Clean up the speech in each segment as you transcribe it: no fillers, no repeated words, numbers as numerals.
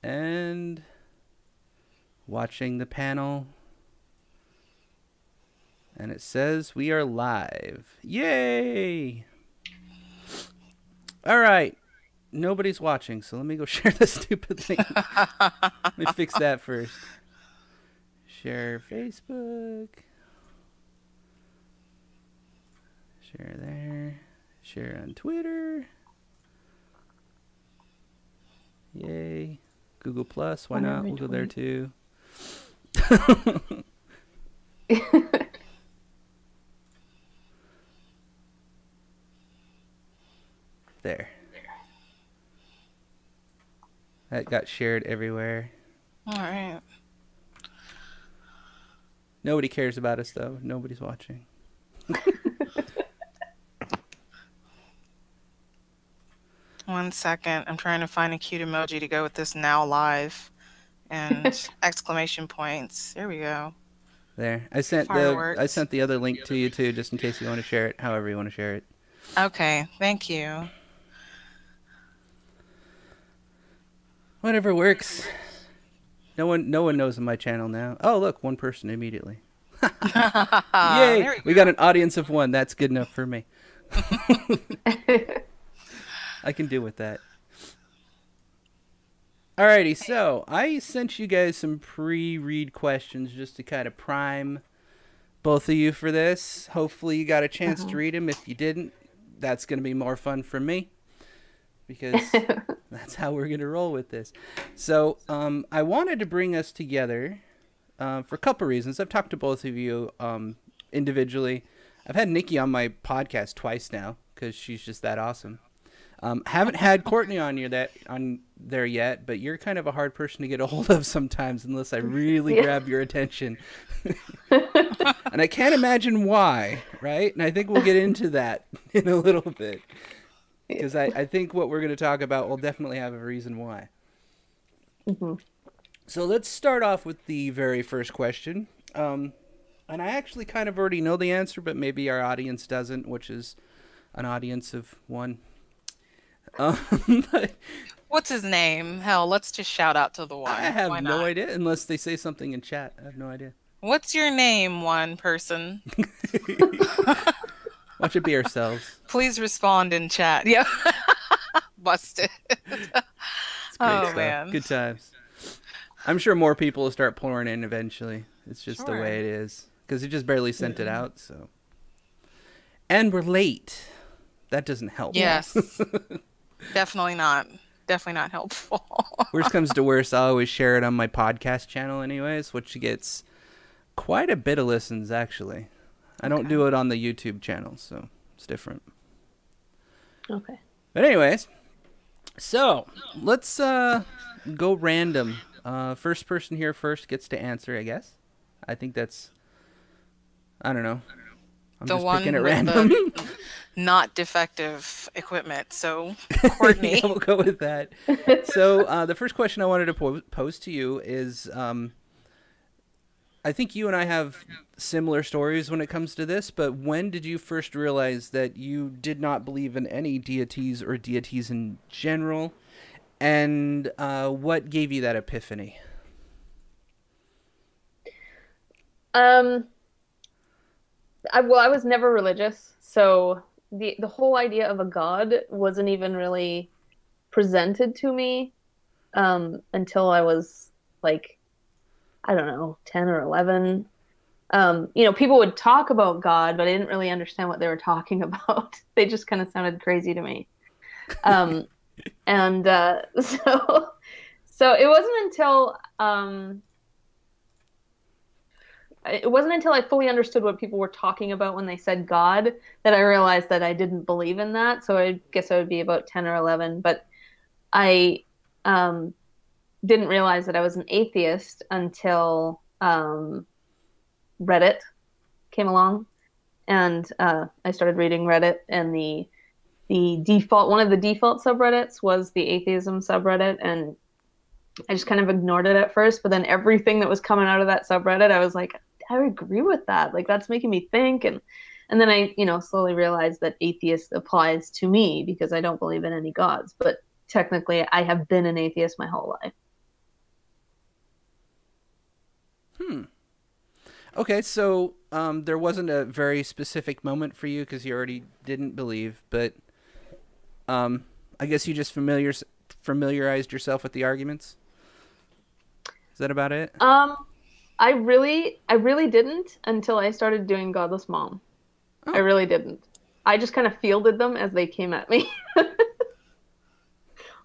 and watching the panel. And it says we are live. Yay! All right. Nobody's watching, so let me go share this stupid thing. Let me fix that first. Share Facebook. Share there. Share on Twitter. Yay. Google Plus. Why not? We'll go there too. There. That got shared everywhere. All right. Nobody cares about us, though. Nobody's watching. One second. I'm trying to find a cute emoji to go with this now live and exclamation points. There we go. There. I sent the other link to you too, just in case you want to share it, however you want to share it. Okay. Thank you. Whatever works. No one knows on my channel now. Oh, look, one person immediately. Yay! We got an audience of one. That's good enough for me. I can deal with that. Alrighty, so I sent you guys some pre-read questions just to kind of prime both of you for this. Hopefully you got a chance to read them. If you didn't, that's going to be more fun for me, because that's how we're going to roll with this. So I wanted to bring us together for a couple reasons. I've talked to both of you individually. I've had Nikki on my podcast twice now because she's just that awesome. Haven't had Courtney on there yet, but you're kind of a hard person to get a hold of sometimes unless I really grab your attention. And I can't imagine why, right? And I think we'll get into that in a little bit, because I think what we're going to talk about will definitely have a reason why. Mm-hmm. So let's start off with the very first question. And I actually kind of already know the answer, but maybe our audience doesn't, which is an audience of one. What's his name? Hell, let's just shout out to the one. I have no idea, unless they say something in chat. I have no idea. What's your name, one person? Watch it be ourselves. Please respond in chat. Yeah. Busted. It's great stuff. Man. Good times. I'm sure more people will start pouring in eventually. It's just the way it is. Because you just barely sent it out, so. And we're late. That doesn't help. Yes. Definitely not. Definitely not helpful. Worst comes to worst, I always share it on my podcast channel anyways, which gets quite a bit of listens, actually. I don't do it on the YouTube channel, so it's different. Okay. But anyways, so let's go random. First person here first gets to answer, I guess. I think that's, I don't know. I'm just picking at random. Not defective equipment, so Courtney. Yeah, we'll go with that. So the first question I wanted to pose to you is, I think you and I have similar stories when it comes to this, but when did you first realize that you did not believe in any deities or deities in general, and what gave you that epiphany? I was never religious, so the whole idea of a god wasn't even really presented to me until I was like, I don't know, 10 or 11. People would talk about God, but I didn't really understand what they were talking about. They just kind of sounded crazy to me. So it wasn't until I fully understood what people were talking about when they said God that I realized that I didn't believe in that. So I guess I would be about 10 or 11. But I didn't realize that I was an atheist until Reddit came along. And I started reading Reddit, and one of the default subreddits was the atheism subreddit. And I just kind of ignored it at first. But then everything that was coming out of that subreddit, I was like, I agree with that. Like, that's making me think. And then I, slowly realized that atheist applies to me because I don't believe in any gods. But technically, I have been an atheist my whole life. Okay, so there wasn't a very specific moment for you because you already didn't believe, but I guess you just familiarized yourself with the arguments. Is that about it? I really didn't until I started doing Godless Mom. I Oh, really didn't. I just kind of fielded them as they came at me.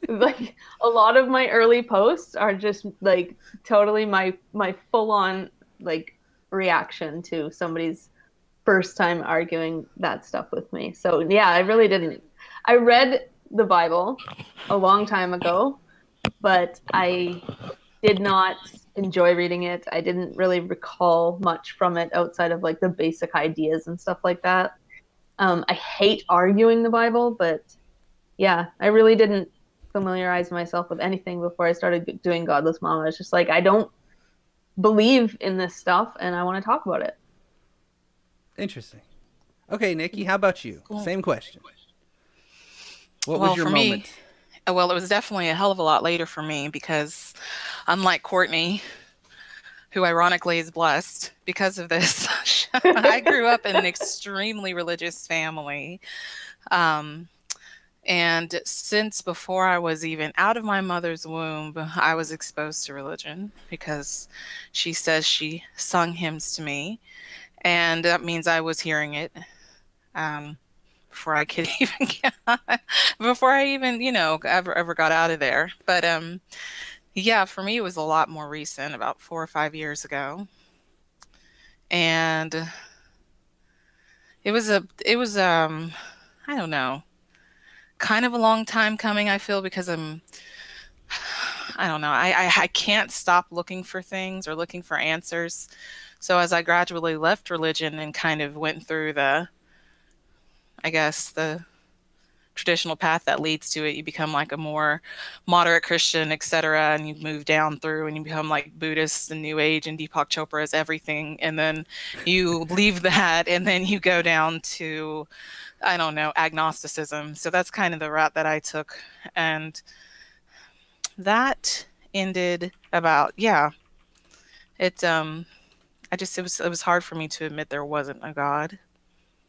Like a lot of my early posts are just like totally my full on like reaction to somebody's first time arguing that stuff with me. So yeah, I really didn't. I read the Bible a long time ago, but I did not enjoy reading it. I didn't really recall much from it outside of like the basic ideas and stuff like that. I hate arguing the Bible, but yeah, I really didn't familiarize myself with anything before I started doing Godless Mom. I was just like, I don't believe in this stuff and I want to talk about it. interesting. Okay, Nikki, how about you? Cool. Same question. What Well, was your for moment? me, well, it was definitely a hell of a lot later for me because unlike Courtney, who ironically is blessed because of this, I grew up in an extremely religious family. Um, and since before I was even out of my mother's womb, I was exposed to religion because she says she sung hymns to me. And that means I was hearing it. Before I could even before I even, ever got out of there. But yeah, for me it was a lot more recent, about 4 or 5 years ago. And it was I don't know, kind of a long time coming, I feel, because I don't know, I can't stop looking for things or looking for answers. So as I gradually left religion and kind of went through I guess the traditional path that leads to it, you become like a more moderate Christian, etc., and you move down through and you become like Buddhist and New Age and Deepak Chopra is everything, and then you leave that and then you go down to, I don't know, agnosticism. So that's kind of the route that I took, and that ended about, yeah, it it was hard for me to admit there wasn't a God,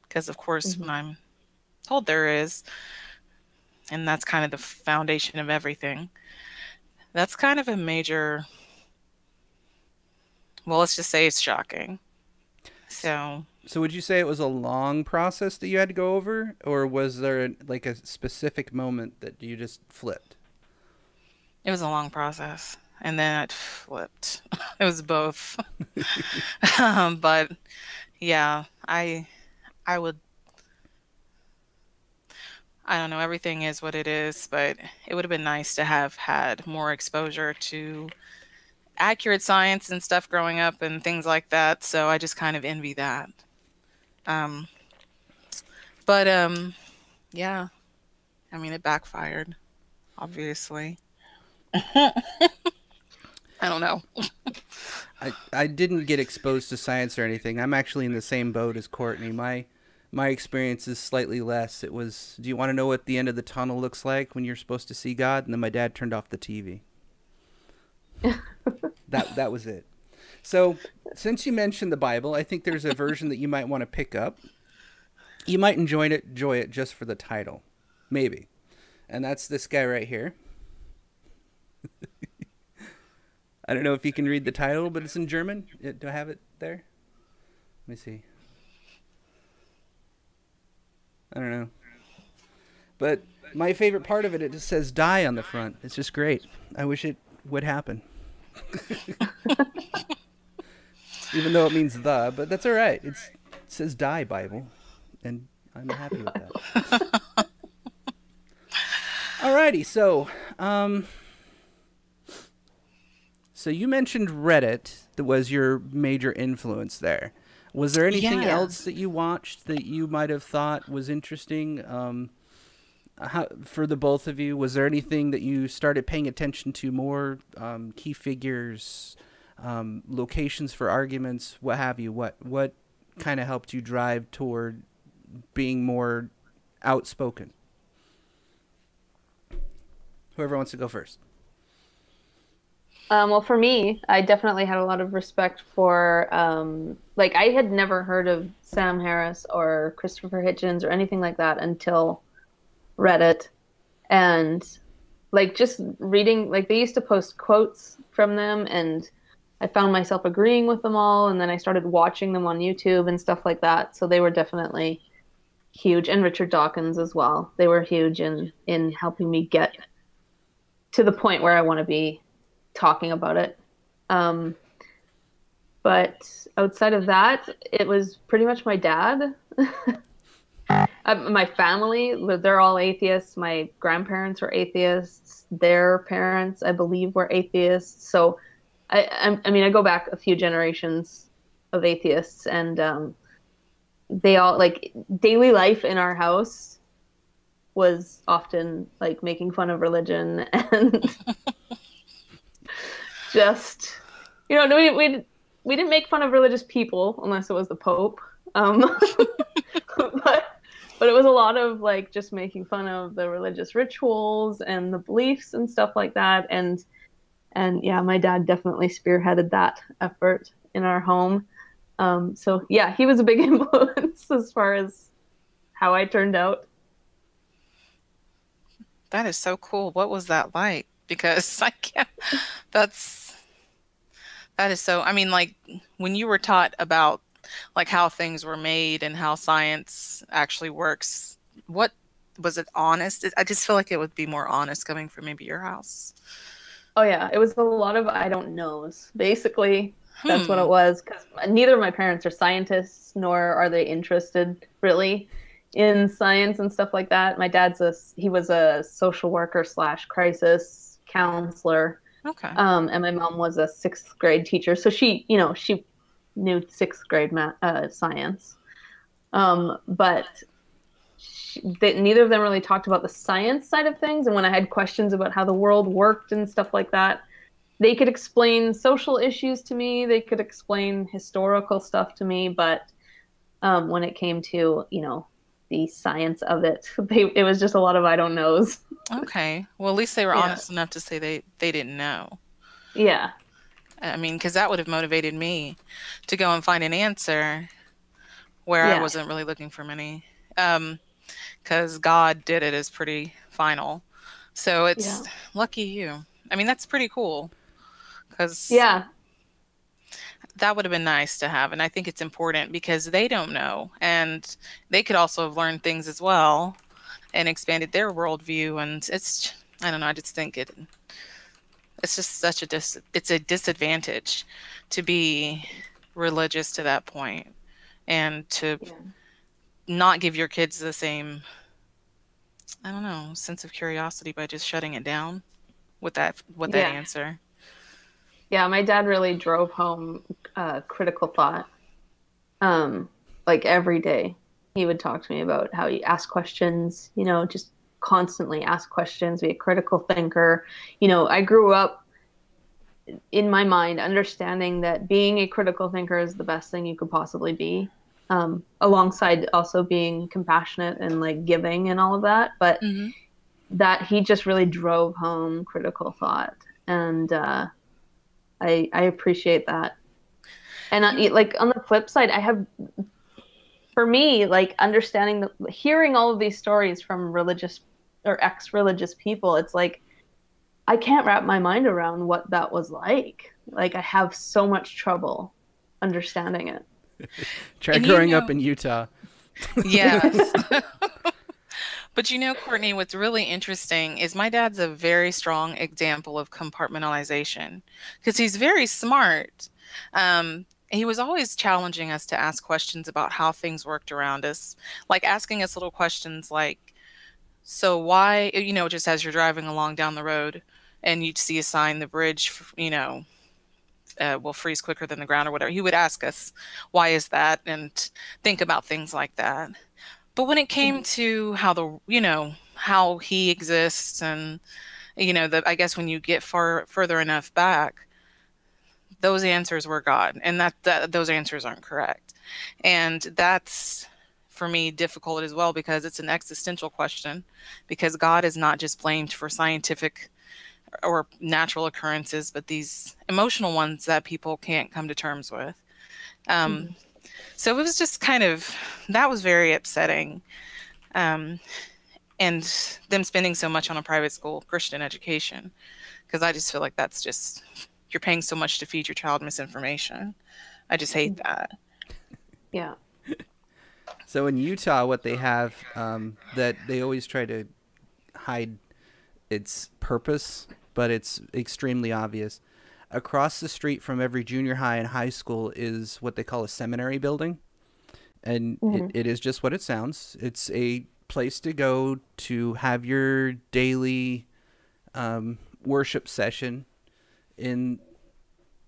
because of course when Mhm. I'm told there is, and that's kind of the foundation of everything. That's kind of a major, well, let's just say it's shocking. So So would you say it was a long process that you had to go over, or was there like a specific moment that you just flipped? it was a long process. And then it flipped. It was both. But yeah, I would, I don't know, everything is what it is, but it would have been nice to have had more exposure to accurate science and stuff growing up and things like that. So I just kind of envy that. Um, but yeah, I mean, it backfired, obviously. I don't know. I didn't get exposed to science or anything. I'm actually in the same boat as Courtney. My experience is slightly less. It was, do you want to know what the end of the tunnel looks like when you're supposed to see God? And then my dad turned off the TV. That was it. So, since you mentioned the Bible, I think there's a version that you might want to pick up. You might enjoy it just for the title. Maybe. And that's this guy right here. I don't know if you can read the title, but it's in German. Do I have it there? Let me see. I don't know. But my favorite part of it, it just says die on the front. It's just great. I wish it would happen. Even though it means the, but that's all right. It says die Bible, and I'm happy with that. Alrighty, so you mentioned Reddit that was your major influence there. Was there anything Yeah. else that you watched that you might have thought was interesting? For the both of you, was there anything that you started paying attention to more? Key figures, locations for arguments, what have you? What kind of helped you drive toward being more outspoken? Whoever wants to go first. Well, for me, I definitely had a lot of respect for, like, I had never heard of Sam Harris or Christopher Hitchens or anything like that until Reddit. And, like, just reading, like, they used to post quotes from them, and I found myself agreeing with them all. And then I started watching them on YouTube and stuff like that. So they were definitely huge. And Richard Dawkins as well. They were huge in helping me get to the point where I want to be talking about it. Um, but outside of that, it was pretty much my dad. My family, they're all atheists. My grandparents were atheists. Their parents, I believe, were atheists. So, I mean, I go back a few generations of atheists, and they all, like, daily life in our house was often like making fun of religion and just, no, we didn't make fun of religious people unless it was the Pope. But it was a lot of, like, just making fun of the religious rituals and the beliefs and stuff like that. And yeah, my dad definitely spearheaded that effort in our home. So yeah, he was a big influence as far as how I turned out. That is so cool. What was that like? Because I can't, that's, that is so, I mean, like, when you were taught about, like, how things were made and how science actually works, what was it honest? I just feel like it would be more honest coming from maybe your house. Oh yeah, it was a lot of I don't knows. Basically, that's what it Hmm. was, because neither of my parents are scientists, nor are they interested really in science and stuff like that. My dad's he was a social worker slash crisis counselor, Okay. and my mom was a sixth grade teacher, so she knew sixth grade science. But neither of them really talked about the science side of things. And when I had questions about how the world worked and stuff like that, they could explain social issues to me. They could explain historical stuff to me. But when it came to, the science of it, it was just a lot of I don't knows. Okay. Well, at least they were Yeah. honest enough to say they didn't know. Yeah. I mean, because that would have motivated me to go and find an answer where I Yeah. wasn't really looking for many. Because God did it is pretty final. So Yeah. it's lucky you. I mean, that's pretty cool because Yeah. that would have been nice to have. And I think it's important because they don't know. And they could also have learned things as well and expanded their worldview. And it's, I don't know, I just think it's just such it's a disadvantage to be religious to that point and to Yeah. not give your kids the same, I don't know, sense of curiosity by just shutting it down with that Yeah. answer. Yeah. My dad really drove home critical thought. Um, like every day, he would talk to me about how you ask questions, just constantly ask questions, be a critical thinker. I grew up in my mind understanding that being a critical thinker is the best thing you could possibly be, alongside also being compassionate and, like, giving and all of that. But Hmm. that he just really drove home critical thought. And I appreciate that. And like, on the flip side, for me, like, understanding hearing all of these stories from religious or ex-religious people, it's like I can't wrap my mind around what that was like. Like, I have so much trouble understanding it. Try And growing up in Utah. yes. But Courtney, what's really interesting is my dad's a very strong example of compartmentalization because he's very smart. He was always challenging us to ask questions about how things worked around us, like asking us little questions like, so why, just as you're driving along down the road and you'd see a sign, the bridge, will freeze quicker than the ground or whatever. He would ask us, why is that? And think about things like that. But when it came to how he exists and, I guess when you get further enough back, those answers were God, and that those answers aren't correct. And that's, for me, difficult as well because it's an existential question, because God is not just blamed for scientific or natural occurrences, but these emotional ones that people can't come to terms with. So it was just kind of, that was very upsetting. And them spending so much on a private school Christian education, because I just feel like that's just, you're paying so much to feed your child misinformation. I just hate that. Yeah. So in Utah, what they have, that they always try to hide its purpose, but it's extremely obvious. Across the street from every junior high and high school is what they call a seminary building. And it is just what it sounds. It's a place to go to have your daily worship session in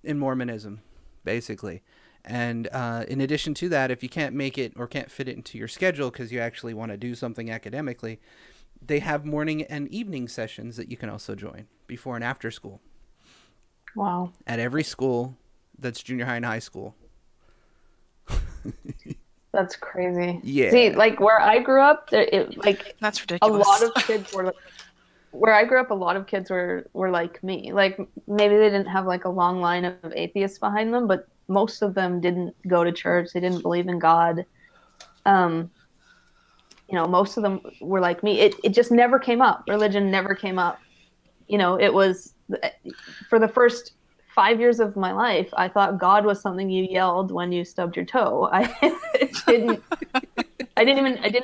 Mormonism, basically. And in addition to that, if you can't make it or can't fit it into your schedule because you actually want to do something academically, they have morning and evening sessions that you can also join before and after school. Wow. At every school that's junior high and high school. That's crazy. Yeah. See, like where I grew up, That's ridiculous. A lot of kids were where I grew up. A lot of kids were like me. Like maybe they didn't have like a long line of atheists behind them, but most of them didn't go to church. They didn't believe in God. Most of them were like me. It just never came up. Religion never came up. It was for the first 5 years of my life, I thought God was something you yelled when you stubbed your toe. I didn't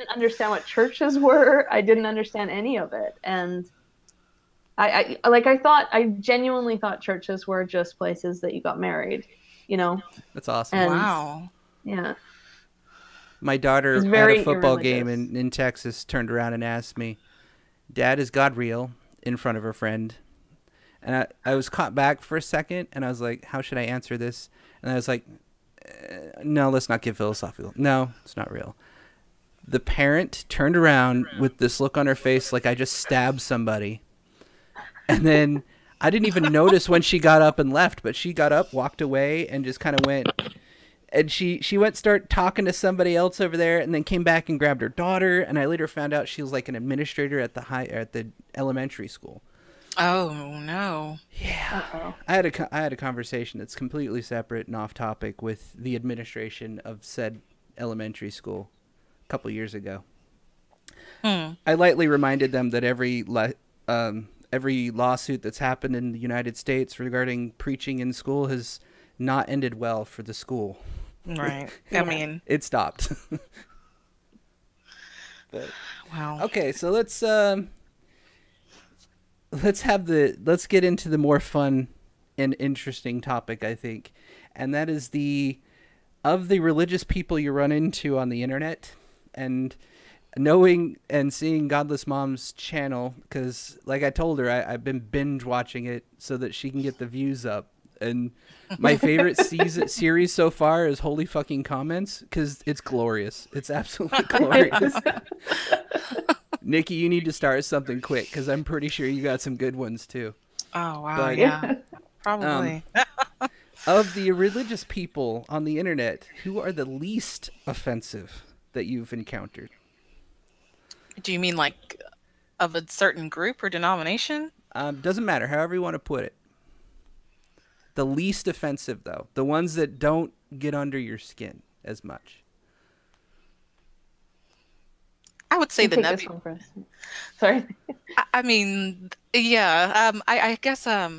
understand what churches were. I didn't understand any of it. And I genuinely thought churches were just places that you got married, That's awesome. And, wow. Yeah. My daughter at a football game in Texas turned around and asked me, "Dad, is God real?" in front of her friend. And I was caught back for a second, and I was like, how should I answer this? And I was like, no, let's not get philosophical. No, it's not real. The parent turned around with this look on her face like I just stabbed somebody. And then I didn't even notice when she got up and left, but she got up, walked away, and just kind of went. And she went start talking to somebody else over there, and then came back and grabbed her daughter. And I later found out she was like an administrator at the elementary school. Oh no! Yeah, Uh-oh. I had a conversation that's completely separate and off topic with the administration of said elementary school a couple years ago. I lightly reminded them that every lawsuit that's happened in the United States regarding preaching in school has not ended well for the school. Right. I mean, it stopped. But, wow. Okay, so let's get into the more fun and interesting topic, I think. And that is of the religious people you run into on the internet, and knowing and seeing Godless Mom's channel, because like I told her, I've been binge watching it so that she can get the views up. And my favorite series so far is Holy Fucking Comments, because it's glorious. It's absolutely glorious. Nikki, you need to start something quick, because I'm pretty sure you got some good ones too. Oh, wow. But, yeah, probably. Of the religious people on the internet, who are the least offensive that you've encountered? Do you mean like of a certain group or denomination? Doesn't matter, however you want to put it. The least offensive, though. The ones that don't get under your skin as much. I would say the nebula. Sorry. I mean, yeah. I guess I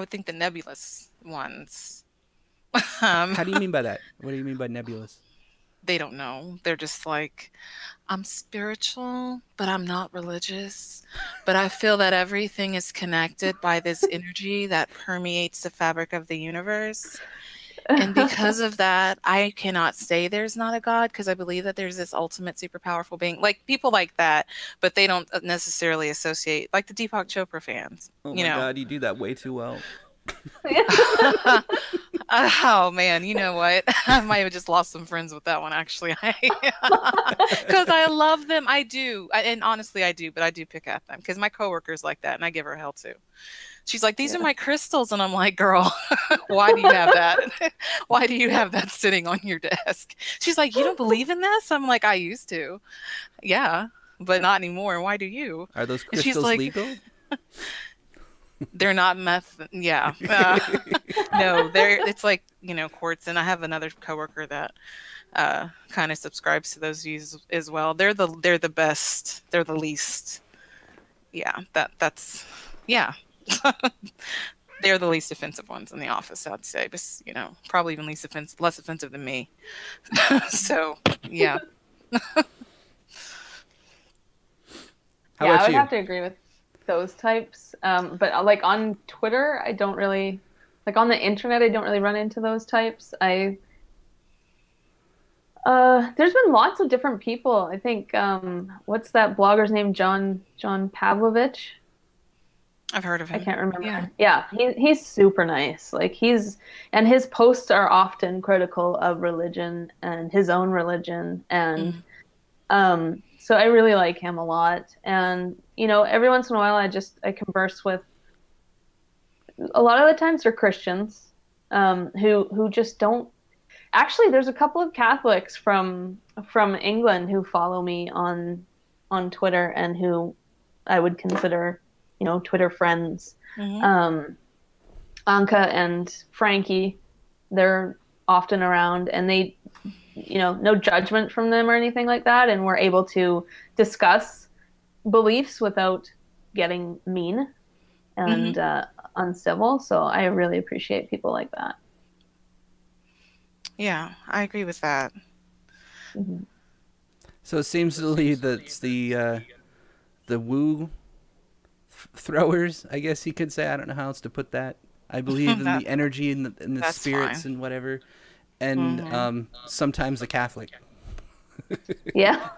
would think the nebulous ones. How do you mean by that? What do you mean by nebulous? They don't know. They're just like, I'm spiritual, but I'm not religious. But I feel that everything is connected by this energy that permeates the fabric of the universe. And because of that, I cannot say there's not a God, because I believe that there's this ultimate super powerful being. Like people like that, but they don't necessarily associate, like the Deepak Chopra fans. Oh my God, you do that way too well. Oh man, you know what? I might have just lost some friends with that one, actually. Because I love them. I do. And honestly, I do. But I do pick at them because my coworker's like that, and I give her hell too. She's like, these are my crystals. And I'm like, girl, why do you have that? Why do you have that sitting on your desk? She's like, you don't believe in this? I'm like, I used to. Yeah, but not anymore. Why do you? Are those crystals legal? They're not yeah. No, it's like, courts, and I have another coworker that kind of subscribes to those views as well. They're the best. They're the least. Yeah, that's yeah. They're the least offensive ones in the office, I'd say. But probably even less offensive than me. So yeah. How I about would you? have to agree with those types. But like on Twitter, I don't really, like on the internet, I don't really run into those types. There's been lots of different people. I think, what's that blogger's name? John Pavlovich. I've heard of him. I can't remember. Yeah. Yeah, he's super nice. Like and his posts are often critical of religion and his own religion, and so I really like him a lot. And every once in a while, I converse with. A lot of the times they're Christians, who just don't. Actually, there's a couple of Catholics from England who follow me on Twitter and who I would consider, Twitter friends. Anka and Frankie, they're often around, and they, no judgment from them or anything like that, and we're able to discuss beliefs without getting mean and uncivil. So I really appreciate people like that. Yeah, I agree with that. Mm-hmm. So it seems to me that's the woo throwers, I guess you could say. I don't know how else to put that. I believe in the energy and the spirits and whatever, and sometimes the Catholic. Yeah.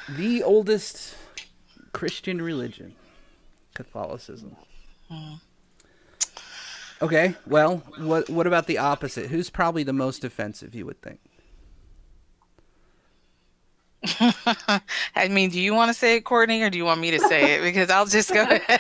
The oldest Christian religion, Catholicism. Okay, well, what about the opposite? Who's probably the most offensive, you would think? I mean, do you want to say it, Courtney, or do you want me to say it? Because I'll just go ahead.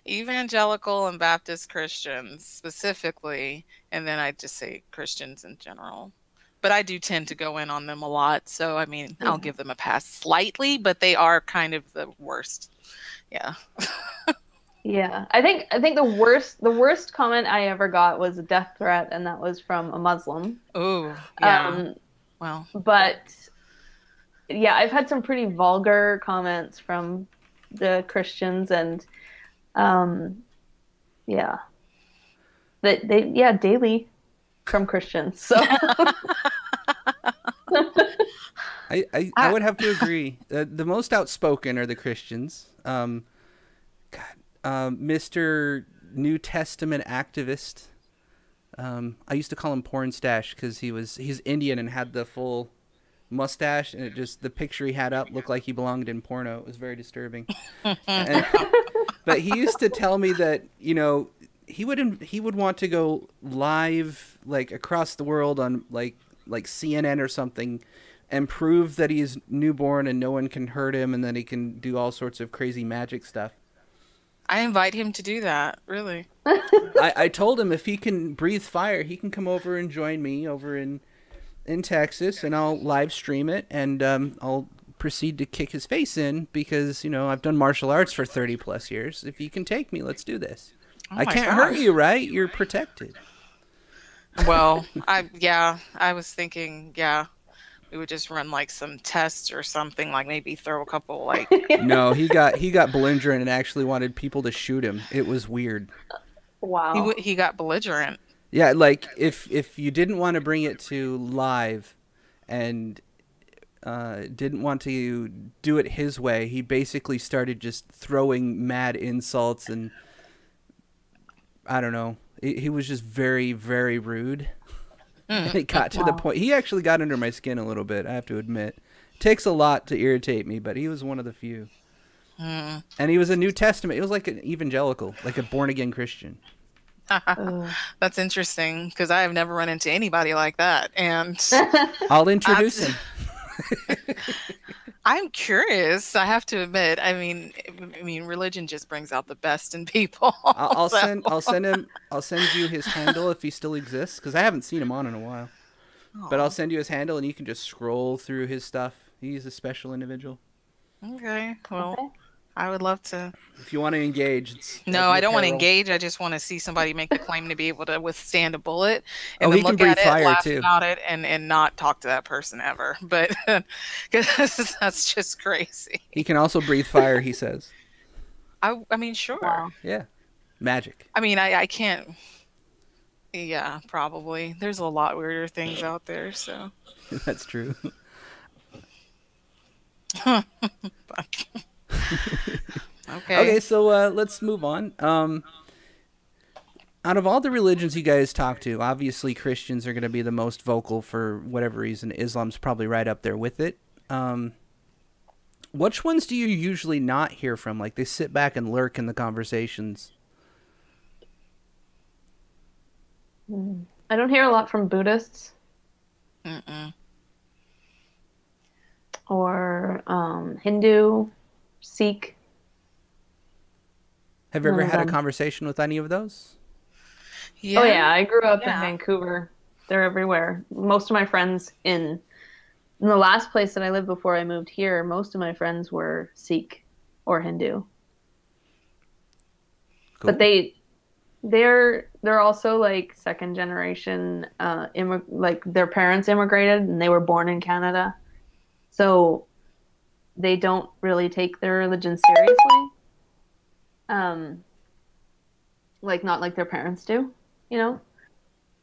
Evangelical and Baptist Christians specifically, and then I'd just say Christians in general. But I do tend to go in on them a lot, so I mean, I'll give them a pass slightly, but they are kind of the worst. Yeah. Yeah, I think the worst comment I ever got was a death threat, and that was from a Muslim. Oh, yeah. Well, but yeah, I've had some pretty vulgar comments from the Christians, and yeah, daily from Christians. So I would have to agree. The most outspoken are the Christians. Mr. New Testament activist. I used to call him Porn Stash because he's Indian and had the full mustache, and the picture he had up looked like he belonged in porno. It was very disturbing. But he used to tell me that he would want to go live like across the world on like CNN or something, and prove that he's newborn and no one can hurt him, and that he can do all sorts of crazy magic stuff. I invite him to do that, really. I told him if he can breathe fire, he can come over and join me over in Texas, and I'll live stream it, and I'll proceed to kick his face in because, I've done martial arts for 30 plus years. If you can take me, let's do this. I can't hurt you, right? You're protected. Well, I was thinking, we would just run like some tests or something, like maybe throw a couple like. No, he got belligerent and actually wanted people to shoot him. It was weird. Wow. He got belligerent. Yeah, like if you didn't want to bring it to live, and didn't want to do it his way, he basically started just throwing mad insults, and I don't know. He was just very, very rude. And it got to the point. He actually got under my skin a little bit, I have to admit. It takes a lot to irritate me, but he was one of the few. And he was a New Testament. He was like an evangelical, like a born-again Christian. That's interesting, because I have never run into anybody like that. And I'll introduce him. I'm curious, I have to admit. I mean, religion just brings out the best in people. I'll send you his handle if he still exists, because I haven't seen him on in a while. But I'll send you his handle, and you can just scroll through his stuff. He's a special individual. Okay. Well, Okay. I would love to. If you want to engage, No, I don't want to engage. I just want to see somebody make the claim to be able to withstand a bullet, and Oh, then he can look at breathe it, fire laugh too. about it, and not talk to that person ever. But because that's just crazy. He can also breathe fire, he says. I mean, sure. Wow. Yeah. Magic. I mean, I can't. Yeah, probably. There's a lot weirder things out there, so. That's true. Okay. Okay, so let's move on. Out of all the religions you guys talk to, obviously Christians are going to be the most vocal for whatever reason. Islam's probably right up there with it. Which ones do you usually not hear from? Like, they sit back and lurk in the conversations. I don't hear a lot from Buddhists. Mm-mm. Or Hindu, Sikh. Have you ever None of had a them. conversation with any of those? Yeah. Oh yeah, I grew up in Yeah. Vancouver. They're everywhere. Most of my friends in the last place that I lived before I moved here, most of my friends were Sikh or Hindu. Cool. But they're also like second generation like their parents immigrated and they were born in Canada. So they don't really take their religion seriously. Like not like their parents do, you know?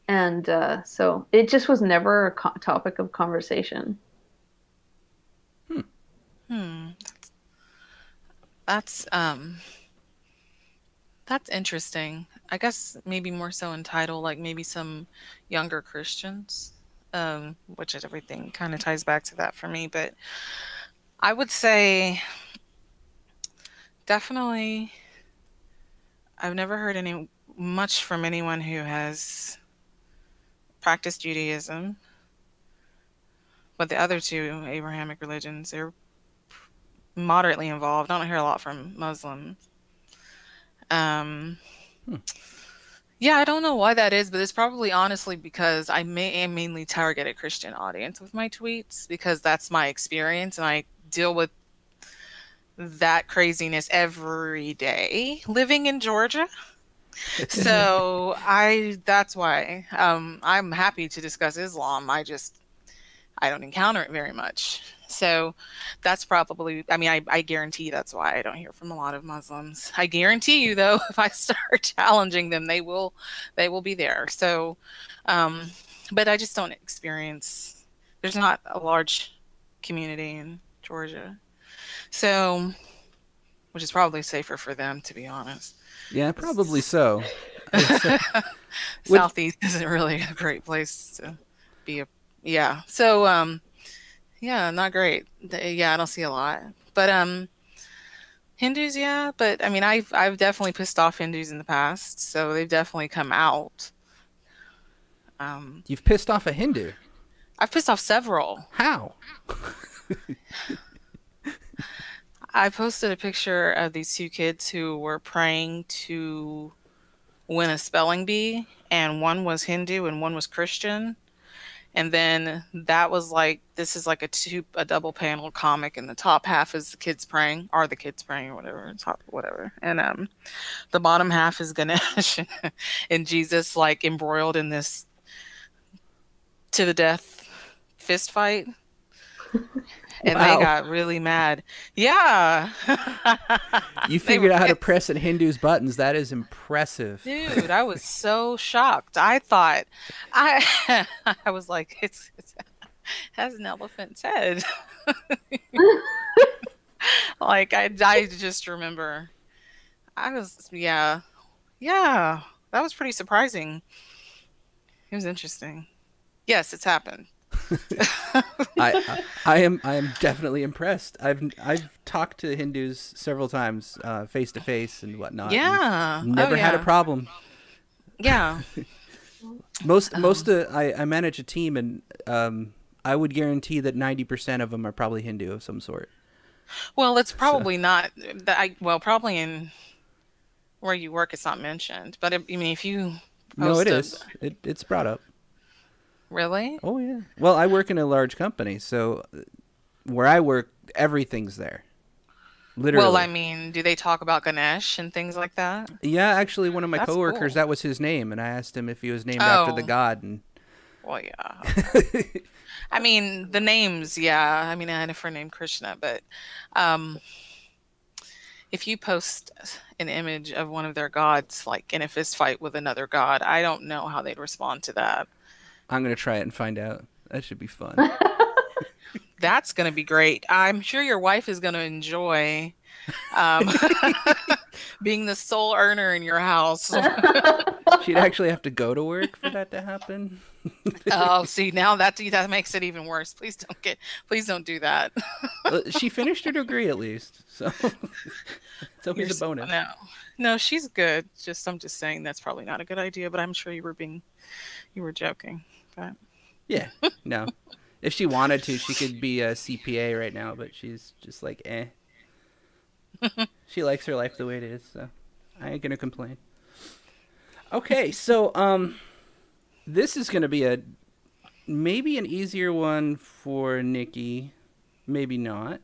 And so it just was never a topic of conversation. That's interesting. I guess maybe more so entitled, like maybe some younger Christians, which is everything kind of ties back to that for me. But I would say definitely I've never heard much from anyone who has practiced Judaism. But the other two Abrahamic religions, they're moderately involved. I don't hear a lot from Muslims. Yeah, I don't know why that is, but it's probably honestly because I mainly target a Christian audience with my tweets because that's my experience and I deal with that craziness every day living in Georgia. So that's why I'm happy to discuss Islam. I don't encounter it very much. So that's probably, I mean, I guarantee that's why I don't hear from a lot of Muslims. I guarantee you, though, if I start challenging them, they will be there. So, but I just don't experience, there's not a large community in Georgia. So, which is probably safer for them, to be honest. Yeah, probably so. Southeast isn't really a great place to be yeah. So, yeah, not great. Yeah, I don't see a lot. But Hindus, yeah. But I mean, I've definitely pissed off Hindus in the past, so they've definitely come out. You've pissed off a Hindu? I've pissed off several. How? I posted a picture of these two kids who were praying to win a spelling bee, and one was Hindu and one was Christian. And then that was like, this is like a double panel comic, and the top half is the kids praying, or whatever, whatever. And the bottom half is Ganesh and Jesus like embroiled in this to the death fist fight. And Wow. they got really mad. Yeah. You figured out how to press a Hindu's buttons. That is impressive. Dude, I was so shocked. I thought I was like, it has an elephant's head. Like I just remember yeah, that was pretty surprising. It was interesting. Yes, it's happened. I am definitely impressed. I've talked to Hindus several times, face to face and whatnot. Yeah, and never had a problem. Yeah. I manage a team, and I would guarantee that 90% of them are probably Hindu of some sort. Well, it's probably not that. Probably in where you work, it's not mentioned. But I mean, if you no, it is. It's brought up. Really? Oh yeah. Well, I work in a large company, so where I work, everything's there. Well, I Literally. mean, do they talk about Ganesh and things like that? Yeah, actually, one of my That's coworkers, cool. that was his name, and I asked him if he was named after the Oh, god, and well, yeah, okay. I mean, the names, yeah. I mean, I had a friend named Krishna, but um, if you post an image of one of their gods, like in a fist fight with another god, I don't know how they'd respond to that. I'm gonna try it and find out. That should be fun. That's going to be great. I'm sure your wife is going to enjoy um, being the sole earner in your house. She'd actually have to go to work for that to happen. Oh, see, now that makes it even worse. Please don't do that. Well, she finished her degree at least, so it's always a bonus. No, no, she's good. I'm just saying that's probably not a good idea. But I'm sure you were joking. But Yeah, no. If she wanted to, she could be a CPA right now, but she's just like, eh. She likes her life the way it is, so I ain't gonna complain. Okay, so this is gonna be maybe an easier one for Nikki, maybe not.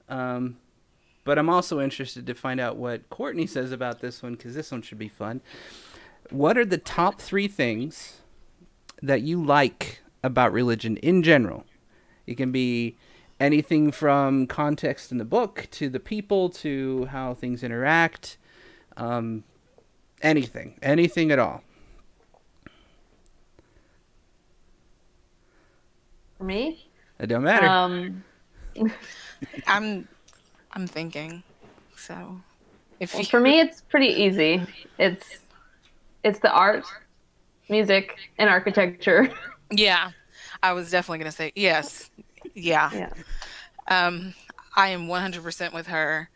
But I'm also interested to find out what Courtney says about this one, because this one should be fun. What are the top 3 things that you like about religion in general? It can be anything from context in the book to the people to how things interact. Anything at all. For me, It don't matter. I'm thinking. So if well, for me, it's pretty easy. It's the art, music, and architecture. yeah, I was definitely going to say yes. Yeah. Yeah. I am 100% with her.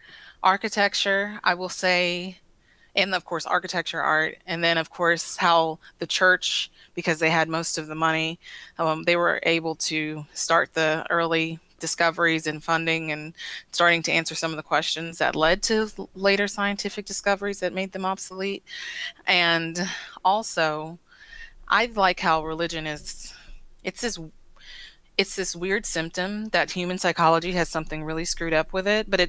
Architecture, I will say, and of course, architecture, art, and then of course, how the church, because they had most of the money, they were able to start the early discoveries and funding and starting to answer some of the questions that led to later scientific discoveries that made them obsolete. And also, I like how religion it's this weird symptom that human psychology has something really screwed up with it, but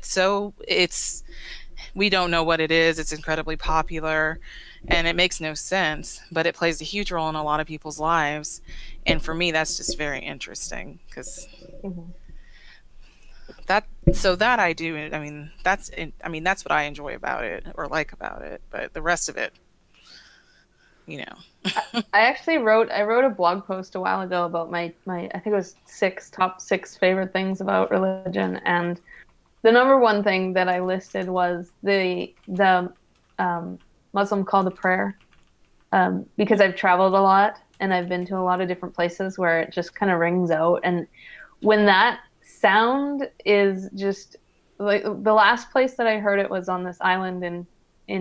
we don't know what it is. It's incredibly popular and it makes no sense, but it plays a huge role in a lot of people's lives. And for me, that's just very interesting because that I do. I mean, that's what I enjoy about it or like about it, but the rest of it, you know. I wrote a blog post a while ago about my I think it was top 6 favorite things about religion, and the number one thing that I listed was the Muslim call to prayer, because I've traveled a lot and I've been to a lot of different places where it just kind of rings out, and when that sound is just like, the last place that I heard it was on this island in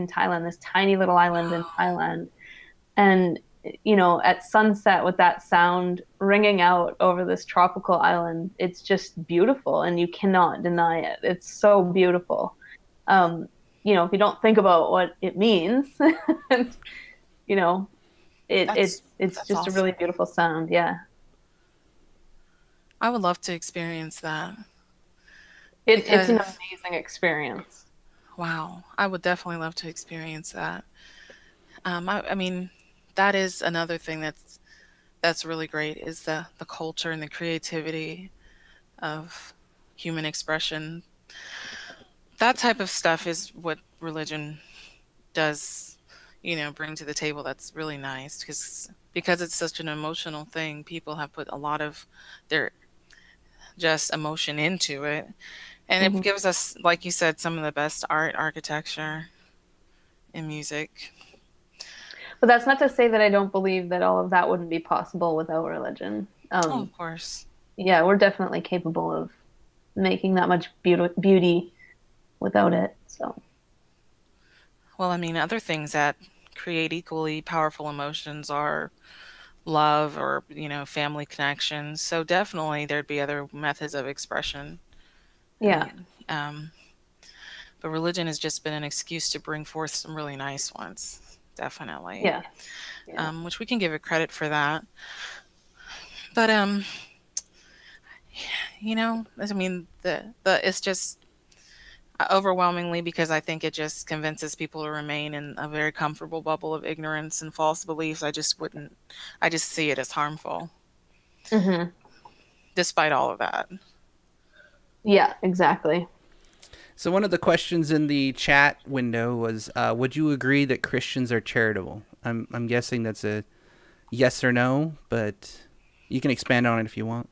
Thailand, this tiny little island in Thailand. And, at sunset with that sound ringing out over this tropical island, it's just beautiful and you cannot deny it. It's so beautiful. If you don't think about what it means, it's just awesome. A really beautiful sound. Yeah. I would love to experience that. It's an amazing experience. Wow. I would definitely love to experience that. I mean, that is another thing that's really great is the culture and the creativity of human expression. That type of stuff is what religion does, bring to the table. That's really nice because it's such an emotional thing. People have put a lot of their just emotion into it. And it gives us, like you said, some of the best art, architecture, and music. But that's not to say that I don't believe that all of that wouldn't be possible without religion. Of course. Yeah, we're definitely capable of making that much beauty without it. So. Well, I mean, other things that create equally powerful emotions are love or, family connections. So definitely there'd be other methods of expression. Yeah. But religion has just been an excuse to bring forth some really nice ones. Definitely. Yeah. Which we can give it credit for that. But I mean, it's just Overwhelmingly, because I think it just convinces people to remain in a very comfortable bubble of ignorance and false beliefs. I just see it as harmful, despite all of that. Yeah, exactly. So one of the questions in the chat window was, would you agree that Christians are charitable? I'm guessing that's a yes or no, but you can expand on it if you want.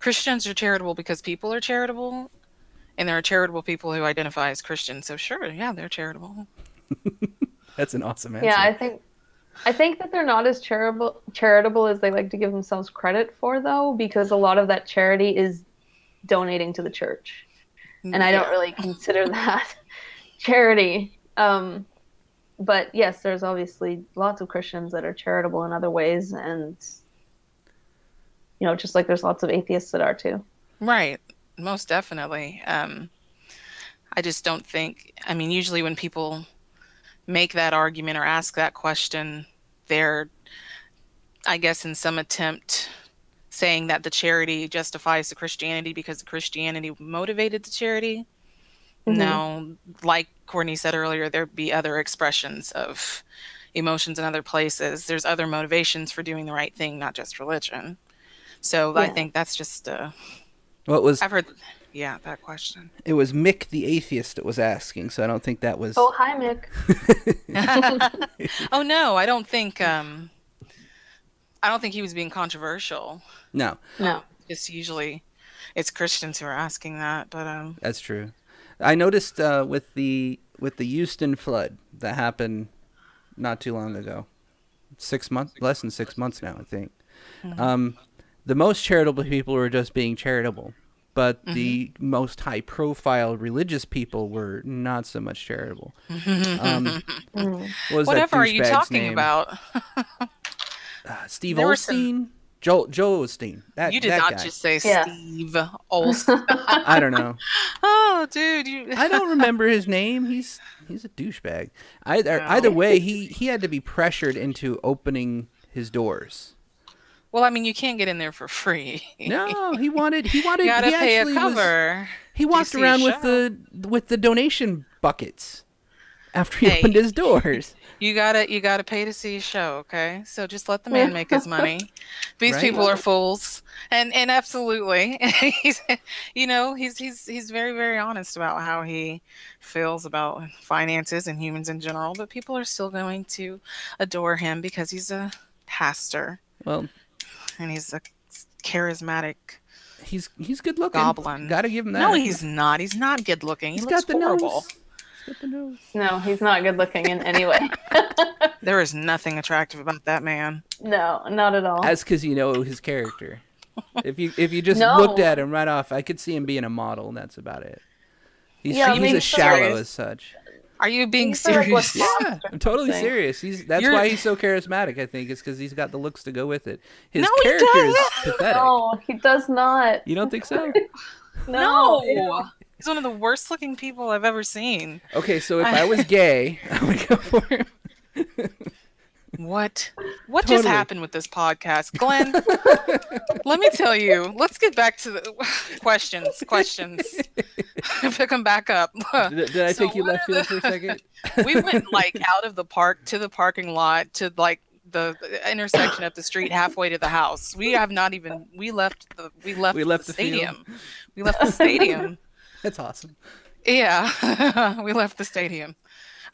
Christians are charitable because people are charitable, and there are charitable people who identify as Christians. So sure, yeah, they're charitable. That's an awesome answer. Yeah, I think that they're not as charitable as they like to give themselves credit for, though, because a lot of that charity is donating to the church. And I don't really consider that charity. But yes, there's obviously lots of Christians that are charitable in other ways, and just like there's lots of atheists that are too. Right. Most definitely. I just don't think, usually when people make that argument or ask that question, they're, I guess, in some attempt saying that the charity justifies the Christianity because the Christianity motivated the charity. No, like Courtney said earlier, there'd be other expressions of emotions in other places. There's other motivations for doing the right thing, not just religion. So I think that's just I've heard that question. It was Mick the atheist that was asking, so I don't think that was. Oh, hi, Mick. Oh no, I don't think he was being controversial. No. Just usually it's Christians who are asking that, but That's true. I noticed with the Houston flood that happened not too long ago, less than 6 months now, I think. The most charitable people were just being charitable, but the most high-profile religious people were not so much charitable. Whatever are you talking about? Steve Olstein? Joel Osteen. You did not guy. Just say Steve Olstein. I don't know. Oh, dude, I don't remember his name. He's a douchebag. Either way, he had to be pressured into opening his doors. Well, you can't get in there for free. No, he wanted. You gotta pay a cover. He walked around with the donation buckets after he opened his doors. You gotta pay to see a show, okay? So just let the man make his money. These people are fools, and absolutely, he's very, very honest about how he feels about finances and humans in general. But people are still going to adore him because he's a pastor. Well, and he's a charismatic. He's good looking. Goblin. Gotta give him that. No, he's not. He's not good looking. He looks horrible. He's got the nose. No, he's not good looking in any way. There is nothing attractive about that man. No, not at all. That's because you know his character. If you just looked at him right off, I could see him being a model, and that's about it. He's a shallow as such. Are you being serious? Yeah, I'm totally serious. That's why he's so charismatic, I think. It's because he's got the looks to go with it. His character is pathetic. No, he does not. You don't think so? No. He's one of the worst looking people I've ever seen. Okay, so if I was gay, I would go for him. What just happened with this podcast? Glenn, let me tell you. Let's get back to the questions. Pick them back up. Did I take you left field for a second? We went out of the park to the parking lot to the intersection of the street halfway to the house. We have not even we left the stadium. We left the stadium. That's awesome. Yeah. We left the stadium.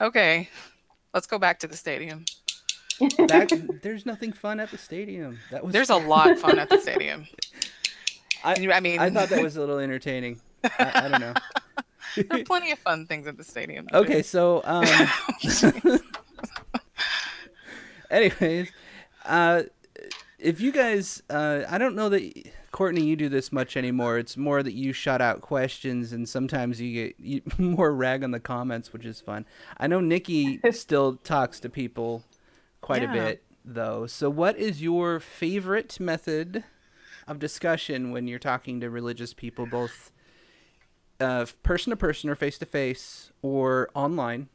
Okay. Let's go back to the stadium. There's nothing fun at the stadium. There's a lot fun at the stadium. I thought that was a little entertaining. I don't know. There are plenty of fun things at the stadium. Okay, so anyways, if you guys, I don't know that Courtney, you do this much anymore. It's more that you shout out questions, and sometimes you get more rag on the comments, which is fun. I know Nikki still talks to people quite a bit, though. So what is your favorite method of discussion when you're talking to religious people, both person to person or face to face or online?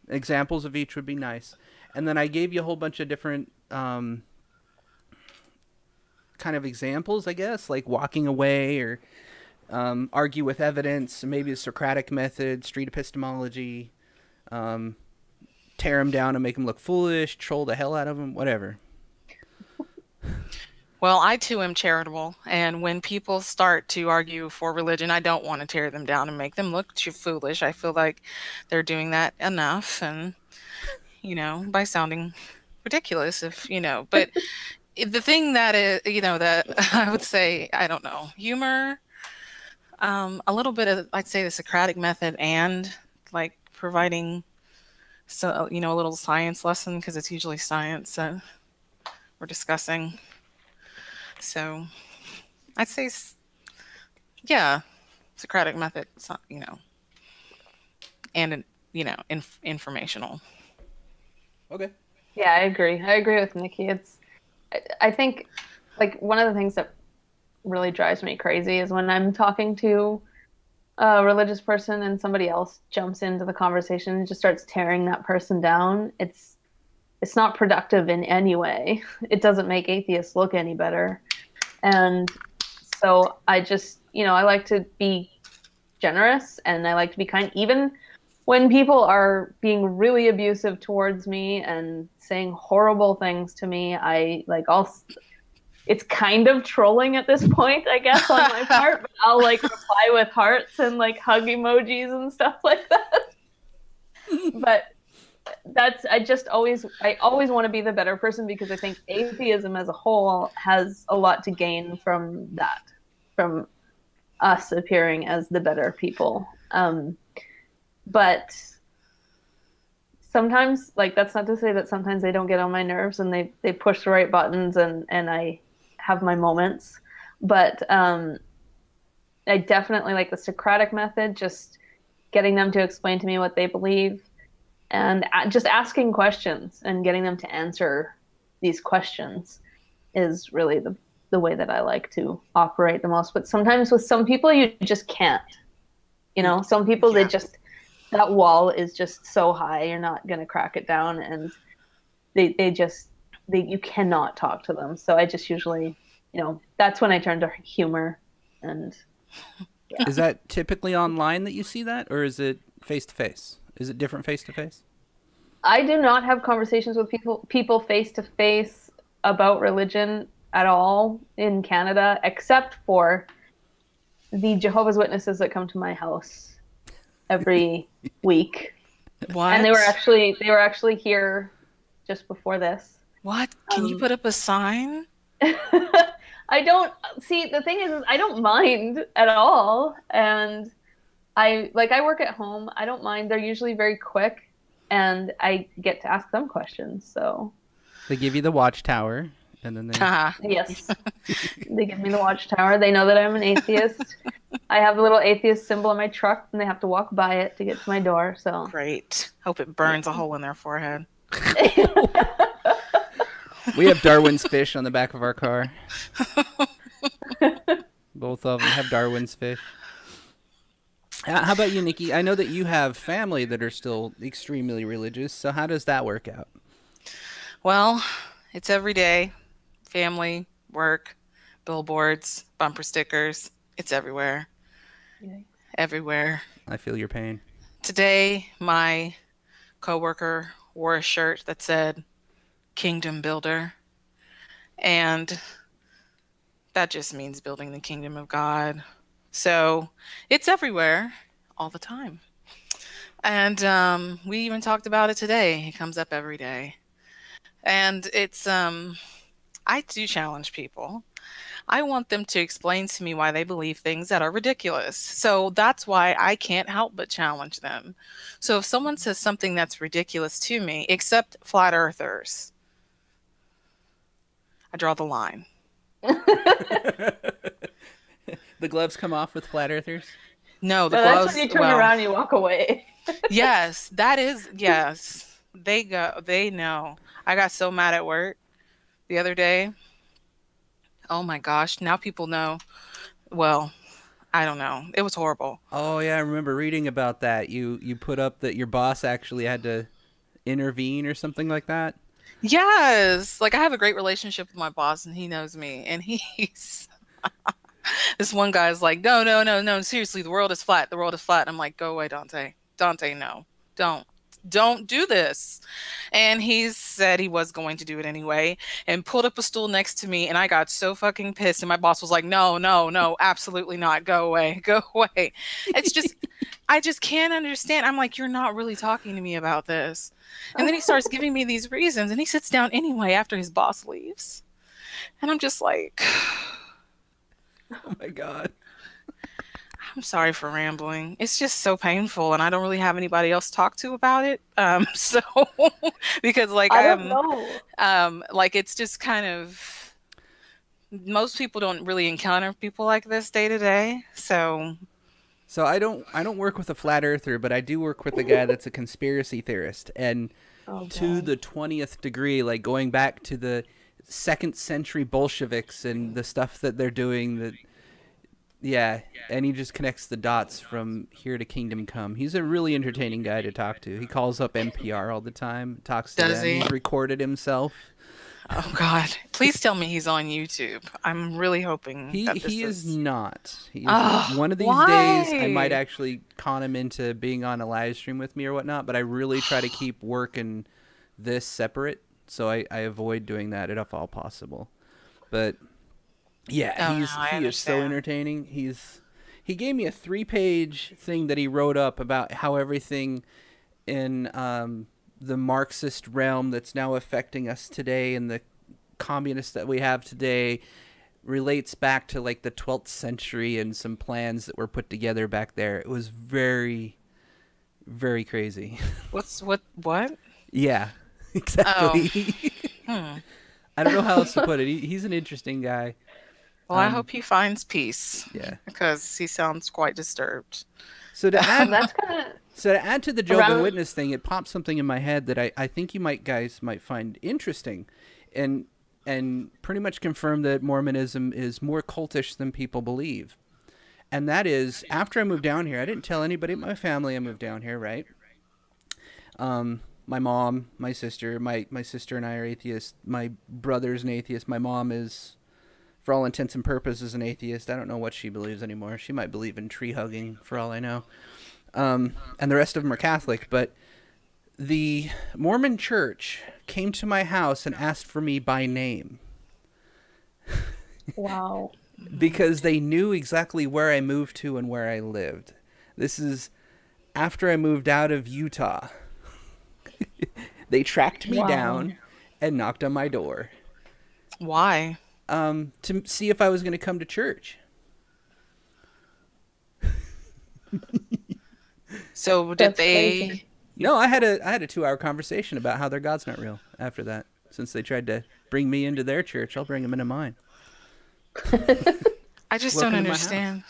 Examples of each would be nice. And then I gave you a whole bunch of different kind of examples, I guess, like walking away or argue with evidence, maybe the Socratic method, street epistemology, tear them down and make them look foolish, troll the hell out of them, whatever. Well, I too am charitable, and when people start to argue for religion, I don't want to tear them down and make them look too foolish. I feel like they're doing that enough, and by sounding ridiculous, but the thing that is, that I would say, I don't know, humor, a little bit of, I'd say, the Socratic method, and like providing a little science lesson, because it's usually science that we're discussing. So I'd say, yeah, Socratic method, and informational. Okay. Yeah, I agree. I agree with Nikki. I think, like, one of the things that really drives me crazy is when I'm talking to a religious person and somebody else jumps into the conversation and just starts tearing that person down. It's not productive in any way. It doesn't make atheists look any better. And so I just, I like to be generous, and I like to be kind, even when people are being really abusive towards me and saying horrible things to me. It's kind of trolling at this point, I guess, on my part, but I'll reply with hearts and hug emojis and stuff like that. But I always want to be the better person, because I think atheism as a whole has a lot to gain from that, from us appearing as the better people. But sometimes, that's not to say that sometimes they don't get on my nerves and they push the right buttons and I have my moments. But I definitely like the Socratic method, just getting them to explain to me what they believe, and just asking questions and getting them to answer these questions is really the way that I like to operate the most. But sometimes with some people, you just can't. Some people, Yeah. that wall is just so high, you're not going to crack it down, and you cannot talk to them. So I just usually, that's when I turn to humor. And yeah. Is that typically online that you see that, or is it face-to-face? Is it different face-to-face? I do not have conversations with people face-to-face about religion at all in Canada, except for the Jehovah's Witnesses that come to my house every week. What? And they were actually here just before this. What? Can you put up a sign? I don't see, the thing is I don't mind at all, and I work at home. I don't mind. They're usually very quick, and I get to ask them questions. So they give you the watchtower, and then they yes, they give me the watchtower. They know that I'm an atheist. I have a little atheist symbol on my truck, and they have to walk by it to get to my door. So great. Hope it burns a hole in their forehead. We have Darwin's fish on the back of our car. Both of them have Darwin's fish. How about you, Nikki? I know that you have family that are still extremely religious, so how does that work out? Well, it's every day. Family, work, billboards, bumper stickers. It's everywhere. Yeah. Everywhere. I feel your pain. Today, my coworker wore a shirt that said Kingdom Builder, and that just means building the kingdom of God. So it's everywhere all the time. And we even talked about it today. It comes up every day. And it's, I do challenge people. I want them to explain to me why they believe things that are ridiculous. So that's why I can't help but challenge them. So if someone says something that's ridiculous to me, except flat earthers, I draw the line. The gloves come off with flat earthers? No, the gloves. That's when you turn around and you walk away. Yes, that is, yes. They know. I got so mad at work the other day. Oh my gosh, now people know. Well, I don't know. It was horrible. Oh yeah, I remember reading about that. You put up that your boss actually had to intervene or something like that? Yes. Like, I have a great relationship with my boss, and he knows me, and he's This one guy's like, no, no, no, no, seriously, the world is flat. The world is flat. I'm like, go away, Dante. Dante, no, don't do this. And he said he was going to do it anyway and pulled up a stool next to me. And I got so fucking pissed. And my boss was like, no, no, no, absolutely not. Go away. Go away. It's just, I just can't understand. I'm like, you're not really talking to me about this. And then he starts giving me these reasons and he sits down anyway after his boss leaves. And I'm just like, Oh my God. I'm sorry for rambling. It's just so painful, and I don't really have anybody else to talk to about it. So because like I don't know. Like it's just kind of, most people don't really encounter people like this day to day. So I don't work with a flat earther, but I do work with a guy that's a conspiracy theorist, and to the 20th degree, like going back to the 2nd century Bolsheviks and the stuff that they're doing. That yeah, and he just connects the dots from here to kingdom come. He's a really entertaining guy to talk to. He calls up NPR all the time, talks to Does them. he? He's recorded himself. oh God, please tell me he's on YouTube. I'm really hoping He that this is not. He is Oh, one of these why? days I might actually con him into being on a live stream with me or whatnot, but I really try to keep work and this separate, so I avoid doing that if all possible. But yeah, Oh, no, I he is so understand. entertaining. He gave me a 3-page thing that he wrote up about how everything in the Marxist realm that's now affecting us today and the communists that we have today relates back to like the 12th century and some plans that were put together back there. It was very, very crazy. What? Yeah, exactly. Hmm. I don't know how else to put it. He's an interesting guy. Well, I hope he finds peace. Yeah. Because he sounds quite disturbed. So to add, That's kind of to add to the Jehovah's Around- Witness thing, it popped something in my head that I think you guys might find interesting, and pretty much confirm that Mormonism is more cultish than people believe. And that is, after I moved down here, I didn't tell anybody in my family I moved down here, right? My mom, my sister, my sister and I are atheists. My brother's an atheist. My mom is, for all intents and purposes, an atheist. I don't know what she believes anymore. She might believe in tree hugging, for all I know. And the rest of them are Catholic. But the Mormon church came to my house and asked for me by name wow. because they knew exactly where I moved to and where I lived. This is after I moved out of Utah. They tracked me Wow. down and knocked on my door. Why? To see if I was going to come to church. So did That's they? crazy. No, I had a 2-hour conversation about how their God's not real after that. Since they tried to bring me into their church, I'll bring them into mine. I just Welcome don't to my understand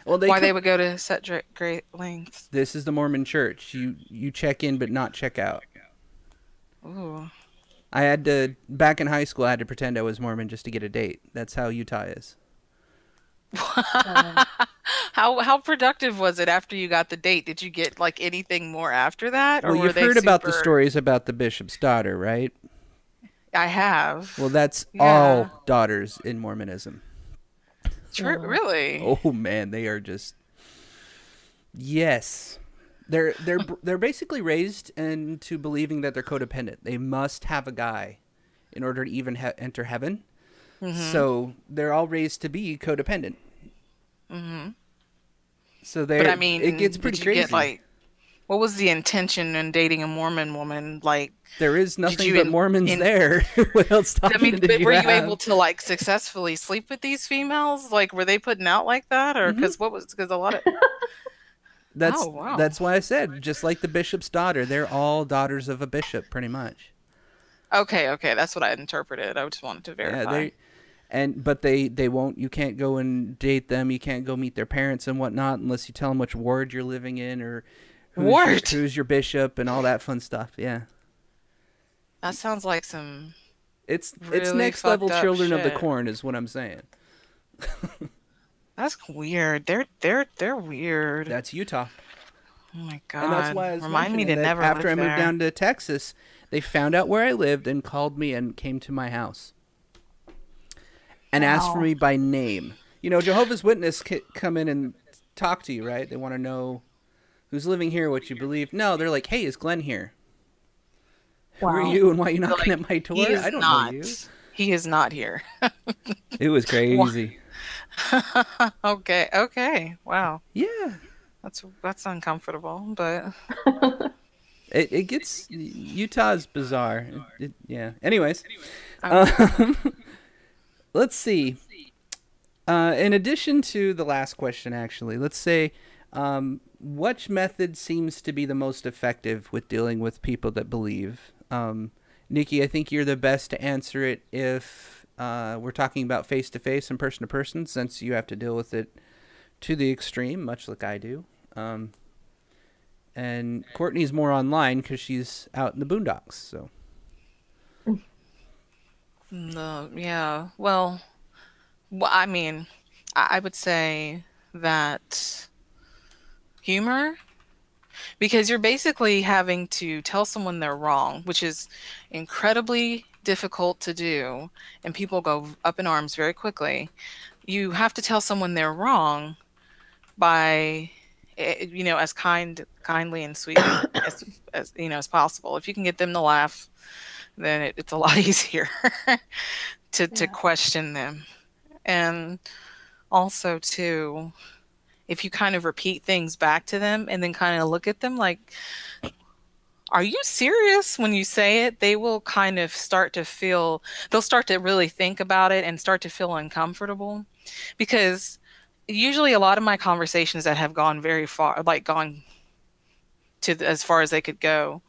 Well, why they would go to such great lengths. This is the Mormon church. You check in but not check out. Ooh. I had to, back in high school, I had to pretend I was Mormon just to get a date. That's how Utah is. How productive was it after you got the date? Did you get like anything more after that? Or Well, were you've they heard about the super- stories about the bishop's daughter, right? I have. Well, that's Yeah. all daughters in Mormonism. Really? Oh man, they are just yes. They're basically raised into believing that they're codependent. They must have a guy in order to even enter heaven. Mm-hmm. So they're all raised to be codependent. Mm-hmm. So they, But I mean, it gets pretty did you crazy. get like, what was the intention in dating a Mormon woman? Like, There is nothing you but Mormons there. What else I mean, option did but you were you have? able to like successfully sleep with these females? Like, were they putting out like that, or because because a lot of That's Oh, wow. that's why I said, just like the bishop's daughter, they're all daughters of a bishop, pretty much. okay, that's what I interpreted. I just wanted to verify. But they won't. You can't go and date them. You can't go meet their parents and whatnot unless you tell them which ward you're living in or who's your bishop and all that fun stuff. Yeah, That sounds like some. it's Really next level fucked up Children of the shit. Corn is what I'm saying. That's weird. They're weird. That's Utah, Oh my god. and that's why I was Remind me to mentioning that never after I live moved there. down to Texas, they found out where I lived and called me and came to my house and asked for Wow. me by name. You know, Jehovah's Witness come in and talk to you, right? They want to know who's living here, what you believe. No, they're like, hey, is Glenn here? Wow. Who are you and why are you They're knocking like, at my he door? is I don't not. know you. He is not here. It was crazy. Okay. Wow. Yeah. That's uncomfortable, but It gets, Utah's bizarre. Yeah. Anyways, let's see. In addition to the last question, actually, let's say, which method seems to be the most effective with dealing with people that believe? Nikki, I think you're the best to answer it if we're talking about face-to-face and person-to-person, since you have to deal with it to the extreme, much like I do. And Courtney's more online because she's out in the boondocks. So. no, yeah. Well, I mean, I would say that humor, because you're basically having to tell someone they're wrong, which is incredibly difficult to do, and people go up in arms very quickly. You have to tell someone they're wrong by, as kindly and sweet as as possible. If you can get them to laugh, then it's a lot easier to question them. And also too, if you kind of repeat things back to them and then kind of look at them like, are you serious when you say it? They will kind of they'll start to really think about it and start to feel uncomfortable, because usually a lot of my conversations that have gone very far, like gone to as far as they could go,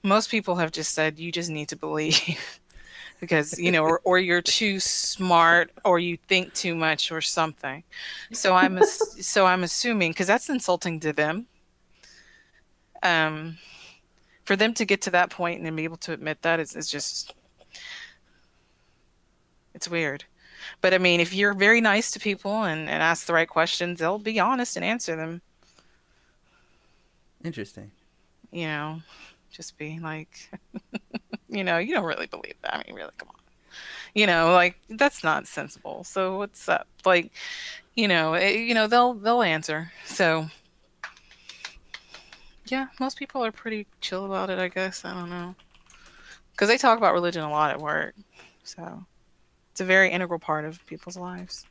most people have just said, you just need to believe because, or you're too smart, or you think too much or something. So I'm assuming, because that's insulting to them. For them to get to that point and then be able to admit that is just, it's weird. But I mean, if you're very nice to people and ask the right questions, they'll be honest and answer them. Interesting. Just be like, you don't really believe that. I mean, really, come on. Like, that's not sensible. So what's up? Like, they'll answer. So yeah, most people are pretty chill about it, I guess. I don't know. Because they talk about religion a lot at work. So it's a very integral part of people's lives.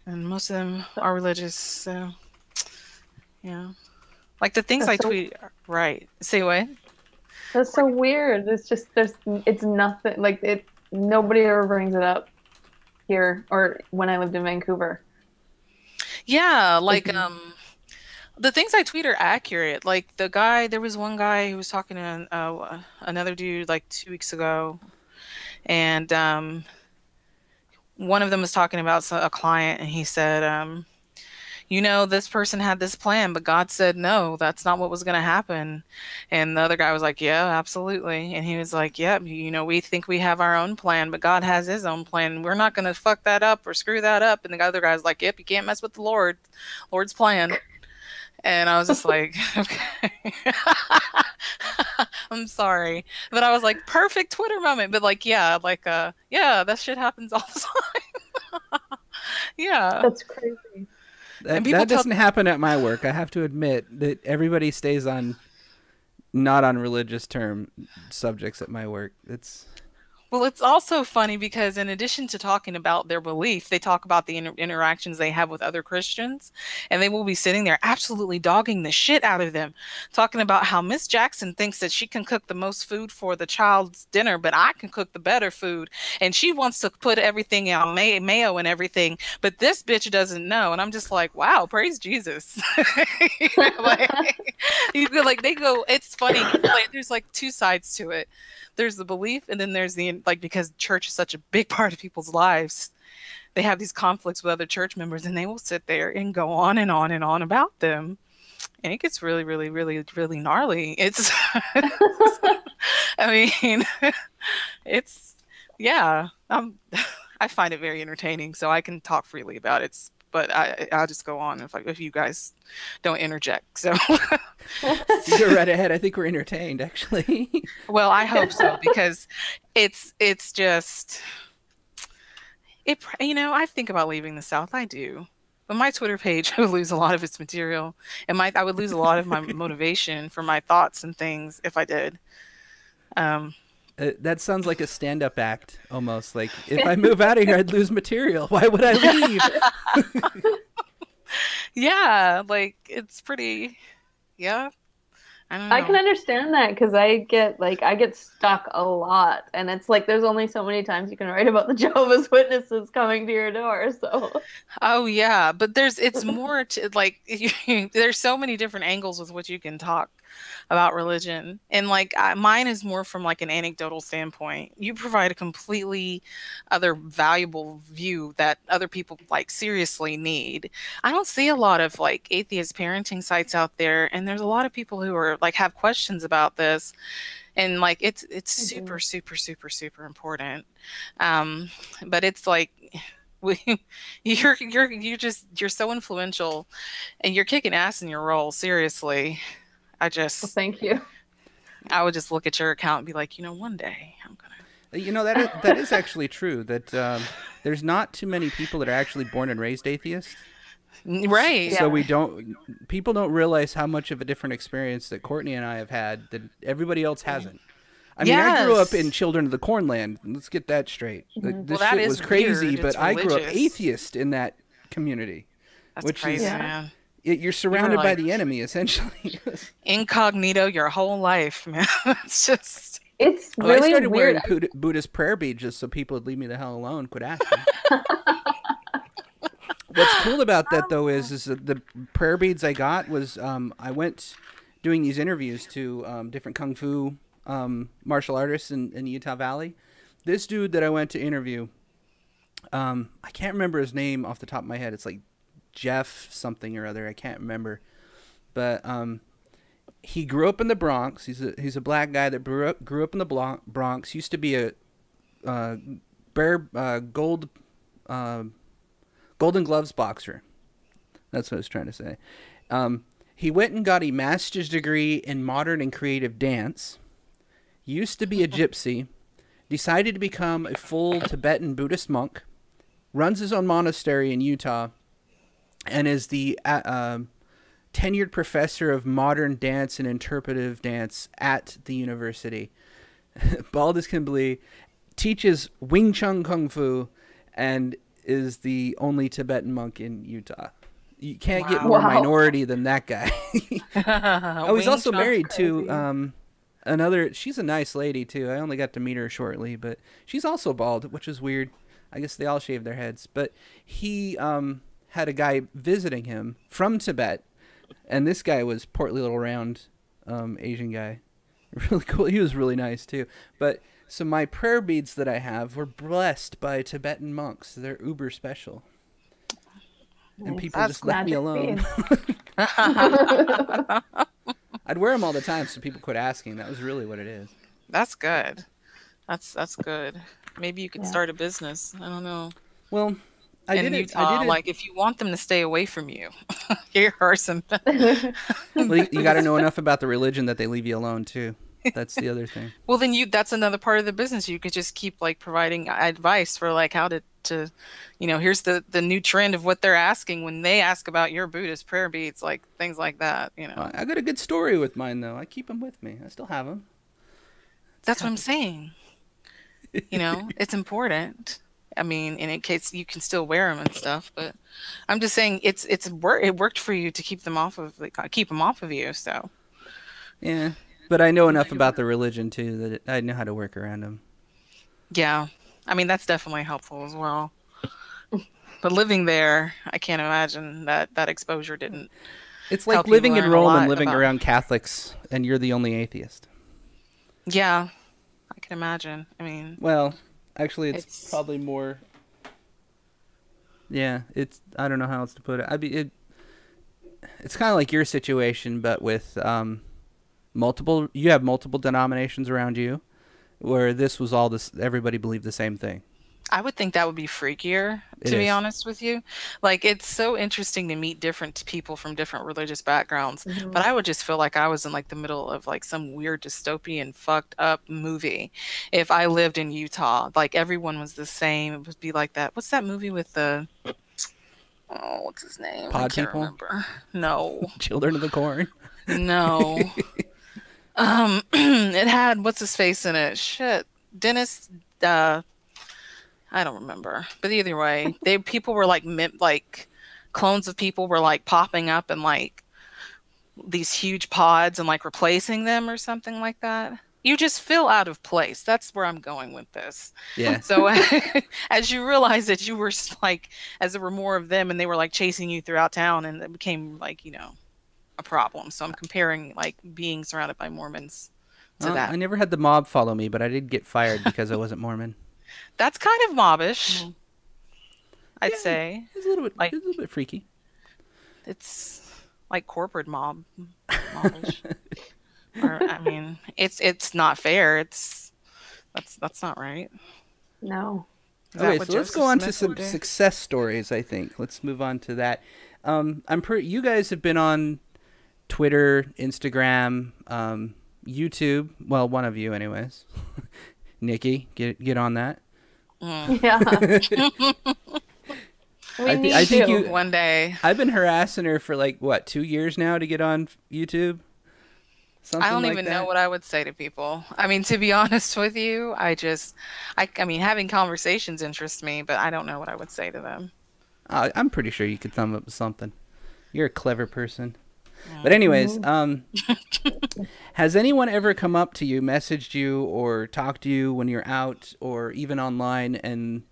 And most of them are religious. So, yeah. Like the things I tweet, right. Say what? That's so weird. It's just, it's nothing, like nobody ever brings it up here or when I lived in Vancouver. Yeah, like, the things I tweet are accurate. Like there was one guy who was talking to another dude like 2 weeks ago, and one of them was talking about a client, and he said, this person had this plan, but God said no, that's not what was going to happen. And the other guy was like, yeah, absolutely. And he was like, yeah, we think we have our own plan, but God has his own plan. We're not going to fuck that up or screw that up. And the other guy's like, yep, you can't mess with the Lord's plan. And I was just like, okay, I'm sorry. But I was like, perfect Twitter moment. But like, yeah, that shit happens all the time. Yeah. That's crazy. That doesn't happen at my work. I have to admit that everybody stays not on religious subjects at my work. Well, it's also funny because in addition to talking about their belief, they talk about the interactions they have with other Christians, and they will be sitting there absolutely dogging the shit out of them, talking about how Miss Jackson thinks that she can cook the most food for the child's dinner, but I can cook the better food, and she wants to put everything on mayo and everything, but this bitch doesn't know. And I'm just like, wow, praise Jesus. Like they go, it's funny. Like, there's like two sides to it. There's the belief, and then there's because church is such a big part of people's lives, they have these conflicts with other church members, and they will sit there and go on and on and on about them. And it gets really, really, really, really gnarly. It's, I mean, I find it very entertaining, so I can talk freely about it. But I'll just go on if you guys don't interject. So you go right ahead. I think we're entertained, actually. Well, I hope so, because it's just, I think about leaving the South. I do. But my Twitter page would lose a lot of its material, and I would lose a lot of my motivation for my thoughts and things if I did. Um, That sounds like a stand-up act, almost. Like, if I move out of here, I'd lose material. Why would I leave? yeah, like it's pretty. Yeah, I don't I can know. understand that because I get stuck a lot, and it's like there's only so many times you can write about the Jehovah's Witnesses coming to your door. So Oh yeah, but it's more to like there's so many different angles with which you can talk about religion. And like mine is more from like an anecdotal standpoint. You provide a completely other valuable view that other people like seriously need. I don't see a lot of like atheist parenting sites out there, and there's a lot of people who are like have questions about this, and like it's I super do. super super super important. Um but it's like we, you're so influential, and you're kicking ass in your role. Seriously, I Well, just thank you. I would just look at your account and be like, one day I'm That is actually true. That there's not too many people that are actually born and raised atheists. gonna right. So Yeah. people don't realize how much of a different experience that Courtney and I have had that everybody else hasn't. I mean, I grew up in Yes. Children of the Cornland. Let's get that straight. Mhm. This Well, that shit was is crazy, weird. but It's I grew up religious. atheist in that community, That's which is crazy, Yeah. man. you're You were surrounded by like the enemy essentially. incognito your whole life, man. It's just It's Well, I really started weird. wearing Buddhist prayer beads just so people would leave me the hell alone, quit asking. What's cool about that though is that the prayer beads I got was I went doing these interviews to different kung fu martial artists in the Utah Valley. This dude that I went to interview, I can't remember his name off the top of my head. It's like Jeff something or other. I can't remember, but he grew up in the Bronx. He's a black guy that grew up in the Bronx. Used to be a gold Golden Gloves boxer. That's what I was trying to say. He went and got a master's degree in modern and creative dance. Used to be a gypsy. Decided to become a full Tibetan Buddhist monk. Runs his own monastery in Utah. And is the tenured professor of modern dance and interpretive dance at the university. Bald as can be. Teaches Wing Chun Kung Fu. And is the only Tibetan monk in Utah. You can't get more Wow. minority than that guy. Oh, he's Wing also Chun. married to Crazy. another. She's a nice lady too. I only got to meet her shortly, but she's also bald, which is weird. I guess they all shave their heads. But he had a guy visiting him from Tibet, and this guy was portly little round Asian guy. Really cool. He was really nice too. But so my prayer beads that I have were blessed by Tibetan monks. They're uber special. And Nice. people That's just left me Magic alone. beads. I'd wear them all the time so people quit asking. That was really what it is. That's good. That's good. Maybe you could Yeah. start a business. I don't know. Well, I In did it. Utah, I did it. like if you want them to stay away from you, here are some. Well, you got to know enough about the religion that they leave you alone too. That's the other thing. Well, then that's another part of the business. You could just keep like providing advice for like how to here's the new trend of what they're asking when they ask about your Buddhist prayer beads, like things like that. I got a good story with mine though. I keep them with me. I still have them. That's what I'm saying. It's important. I mean, in case you can still wear them and stuff, but I'm just saying it worked for you to keep them off of you. So Yeah, but I know enough you're about the religion too that I know how to work around them. yeah, I mean that's definitely helpful as well. But living there, I can't imagine that exposure didn't It's like help you living in learn a Rome and lot living about. around Catholics, and you're the only atheist. Yeah, I can imagine. I mean, Well, actually, it's it's probably more. Yeah, I don't know how else to put it. It's kind of like your situation, but with multiple. You have multiple denominations around you, where this was all this. Everybody believed the same thing. I would think that would be freakier, It to be is. honest with you. Like, it's so interesting to meet different people from different religious backgrounds, but Mhm. I would just feel like I was in like the middle of like some weird dystopian fucked up movie if I lived in Utah. Like everyone was the same. It would be like that. What's that movie with the oh, what's his name? I Pod can't people, remember. No. children of the corn. No. It had what's his face in it? Shit. Dennis I don't remember. But either way, they people were like like clones of people were like popping up in like these huge pods and like replacing them or something like that. You just feel out of place. That's where I'm going with this. Yeah. So as you realize that you were like, as there were more of them and they were like chasing you throughout town, and it became like, a problem. So I'm comparing like being surrounded by Mormons to I that. never had the mob follow me, but I did get fired because I wasn't Mormon. That's kind of mobbish, Mhm. I'd Yeah, say. it's a little bit, Like it's a little bit freaky. it's like corporate mobbish. Or I mean, it's not fair. That's not right. No. Is that Okay, what so let's Joseph go on to Smith some would do? success stories. I think let's move on to that. You guys have been on Twitter, Instagram, YouTube. Well, one of you, anyways. Nikki, get on that. Mm. Yeah. We I need think to. you. One day. I've been harassing her for like what 2 years now to get on YouTube. Something I don't like even that. know what I would say to people. I mean, to be honest with you, I mean, having conversations interests me, but I don't know what I would say to them. I'm pretty sure you could thumb up something. You're a clever person. But anyways, has anyone ever come up to you, messaged you, or talked to you when you're out or even online and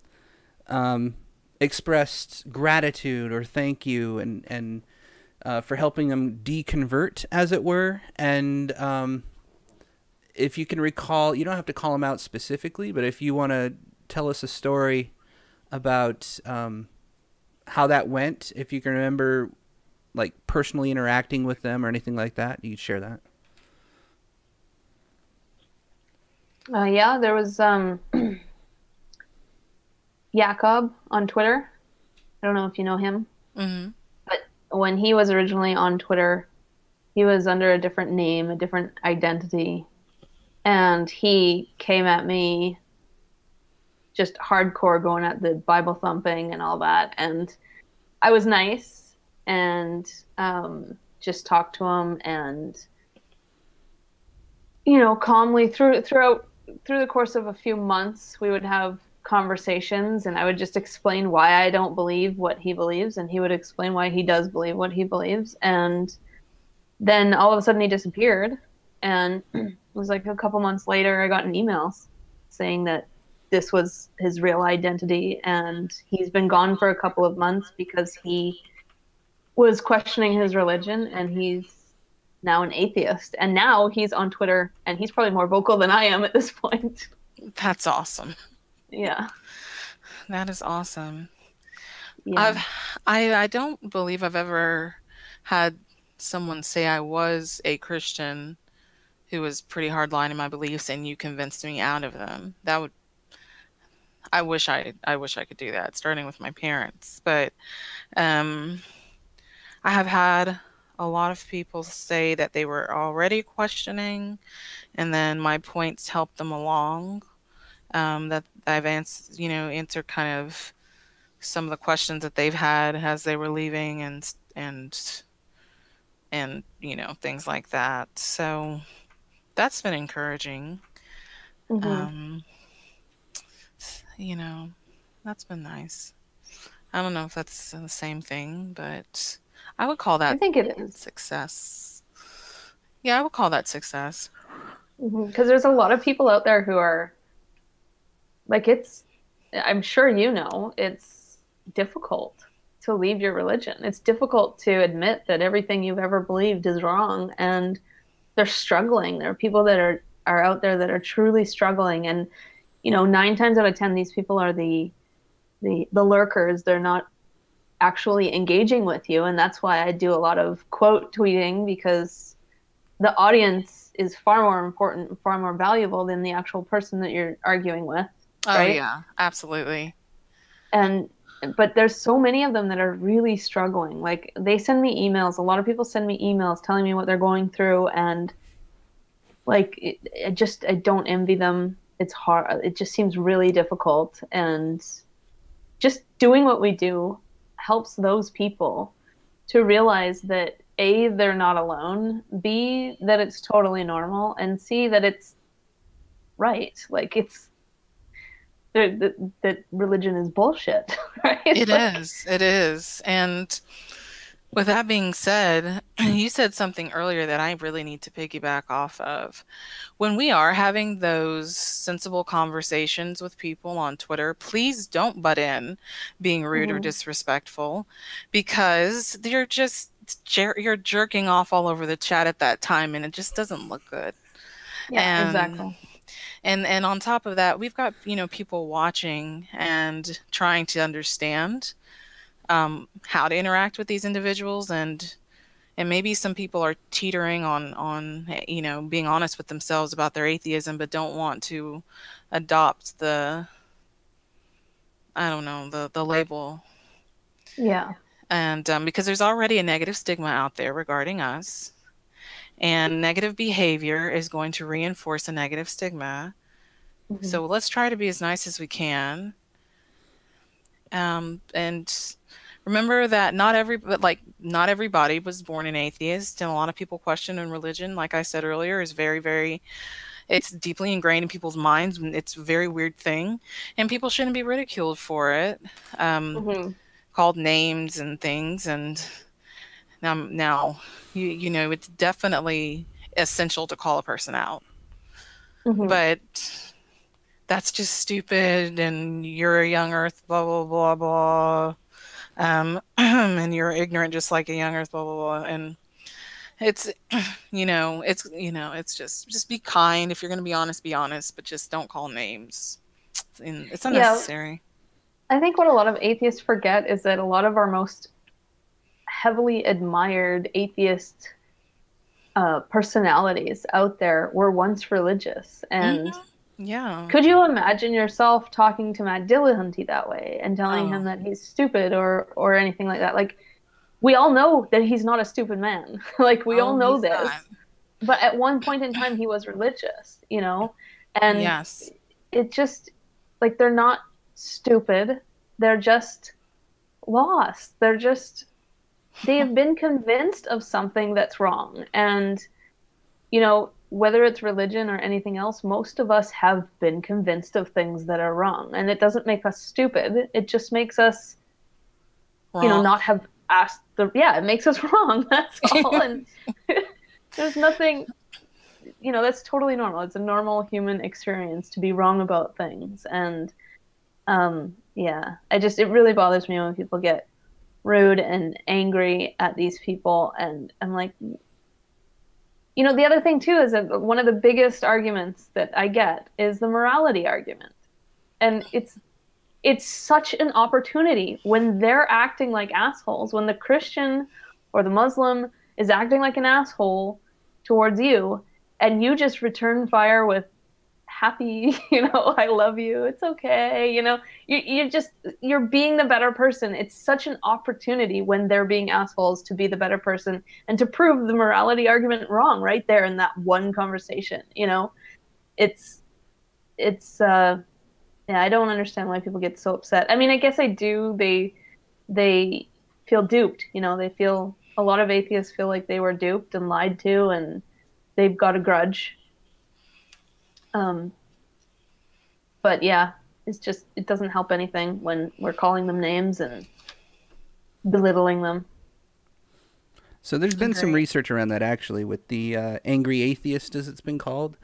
expressed gratitude or thank you and for helping them deconvert, as it were? And if you can recall, you don't have to call them out specifically, but if you want to tell us a story about how that went, if you can remember like personally interacting with them or anything like that, you could share that. Yeah, there was Jakob on Twitter. I don't know if you know him, Hmm. but when he was originally on Twitter, he was under a different name, a different identity, and he came at me just hardcore, going at the Bible thumping and all that. And I was nice and just talked to him, and calmly through the course of a few months, we would have conversations, and I would just explain why I don't believe what he believes, and he would explain why he does believe what he believes. And then all of a sudden he disappeared, and it was like a couple months later I got an email saying that this was his real identity, and he's been gone for a couple of months because he was questioning his religion, and he's now an atheist. And now he's on Twitter, and he's probably more vocal than I am at this point. That's awesome. Yeah. That is awesome. Yeah. I don't believe I've ever had someone say I was a Christian who was pretty hardline in my beliefs and you convinced me out of them. I wish I could do that, starting with my parents. But I have had a lot of people say that they were already questioning, and then my points helped them along. That I've answered kind of some of the questions that they've had as they were leaving, and things like that. So that's been encouraging. Mhm. That's been nice. I don't know if that's the same thing, but I would call I that think it is. success. Yeah, I would call that success. Because there's a lot of people out there who are like, I'm sure it's difficult to leave your religion. It's difficult to admit that everything you've ever believed is wrong, and they're struggling. There are people that are out there that are truly struggling, and 9 times out of 10, these people are the lurkers. They're not actually engaging with you, and that's why I do a lot of quote tweeting, because the audience is far more important, far more valuable than the actual person that you're arguing with. Oh right? yeah, absolutely. And but there's so many of them that are really struggling. Like they send me emails. A lot of people send me emails telling me what they're going through, and like I don't envy them. It's hard. It just seems really difficult, and just doing what we do helps those people to realize that A, they're not alone, B, that it's totally normal, and C, that it's right. Like it's that religion is bullshit, right? It Like, is. It is. And with that being said, you said something earlier that I really need to piggyback off of. When we are having those sensible conversations with people on Twitter, please don't butt in being rude or mhm. disrespectful, because you're jerking off all over the chat at that time, and it just doesn't look good. Yeah, And exactly. and on top of that, we've got, people watching and trying to understand how to interact with these individuals, and maybe some people are teetering on being honest with themselves about their atheism, but don't want to adopt the, I don't know, the label. Yeah. And because there's already a negative stigma out there regarding us, and negative behavior is going to reinforce a negative stigma. Mhm. So let's try to be as nice as we can. And remember that not everybody was born an atheist, and a lot of people question in religion, like I said earlier, is very, very, it's deeply ingrained in people's minds, and it's a very weird thing, and people shouldn't be ridiculed for it, um, Mhm. called names and things. And now it's definitely essential to call a person out, Mhm. but that's just stupid, and you're a young earth, blah blah blah blah. And you're ignorant just like a young earth, blah blah blah. And it's it's just be kind. If you're going to be honest, but just don't call names, and it's Yeah, unnecessary. I think what a lot of atheists forget is that a lot of our most heavily admired atheist personalities out there were once religious. And Hmm. Yeah. could you imagine yourself talking to Matt Dillahunty that way and telling him Oh, that he's stupid or anything like that? Like we all know that he's not a stupid man. Like we all oh, know he's not. this. But at one point in time he was religious, you know? And Yes. it just like they're not stupid. They're just lost. They have been convinced of something that's wrong. And whether it's religion or anything else, most of us have been convinced of things that are wrong. And it doesn't make us stupid. It just makes us, Wrong. not have asked yeah, it makes us wrong. That's all. And there's nothing, that's totally normal. It's a normal human experience to be wrong about things. And yeah, it really bothers me when people get rude and angry at these people. And I'm like, the other thing too is that one of the biggest arguments that I get is the morality argument. And it's such an opportunity when they're acting like assholes, when the Christian or the Muslim is acting like an asshole towards you, and you just return fire with happy, I love you, it's okay, you're being the better person. It's such an opportunity when they're being assholes to be the better person and to prove the morality argument wrong right there in that one conversation. It's it's yeah, I don't understand why people get so upset. I mean, I guess I do. They feel duped, they feel a lot of atheists feel like they were duped and lied to, and they've got a grudge. um But yeah, it doesn't help anything when we're calling them names and belittling them. So there's been some Agreed. research around that actually with the angry atheist, as it's been called.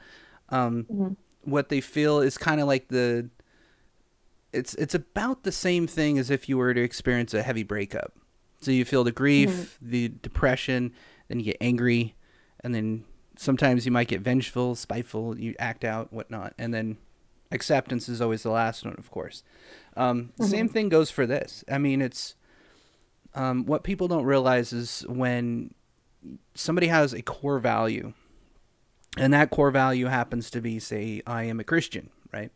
Um, Mhm. what they feel is kind of like it's about the same thing as if you were to experience a heavy breakup. So you feel the Mhm. grief, the depression, then you get angry, and then sometimes you might get vengeful, spiteful, you act out, whatnot, and then acceptance is always the last one, of course. The same Mhm. thing goes for this. I mean, it's what people don't realize is when somebody has a core value, and that core value happens to be, say, I am a Christian, right?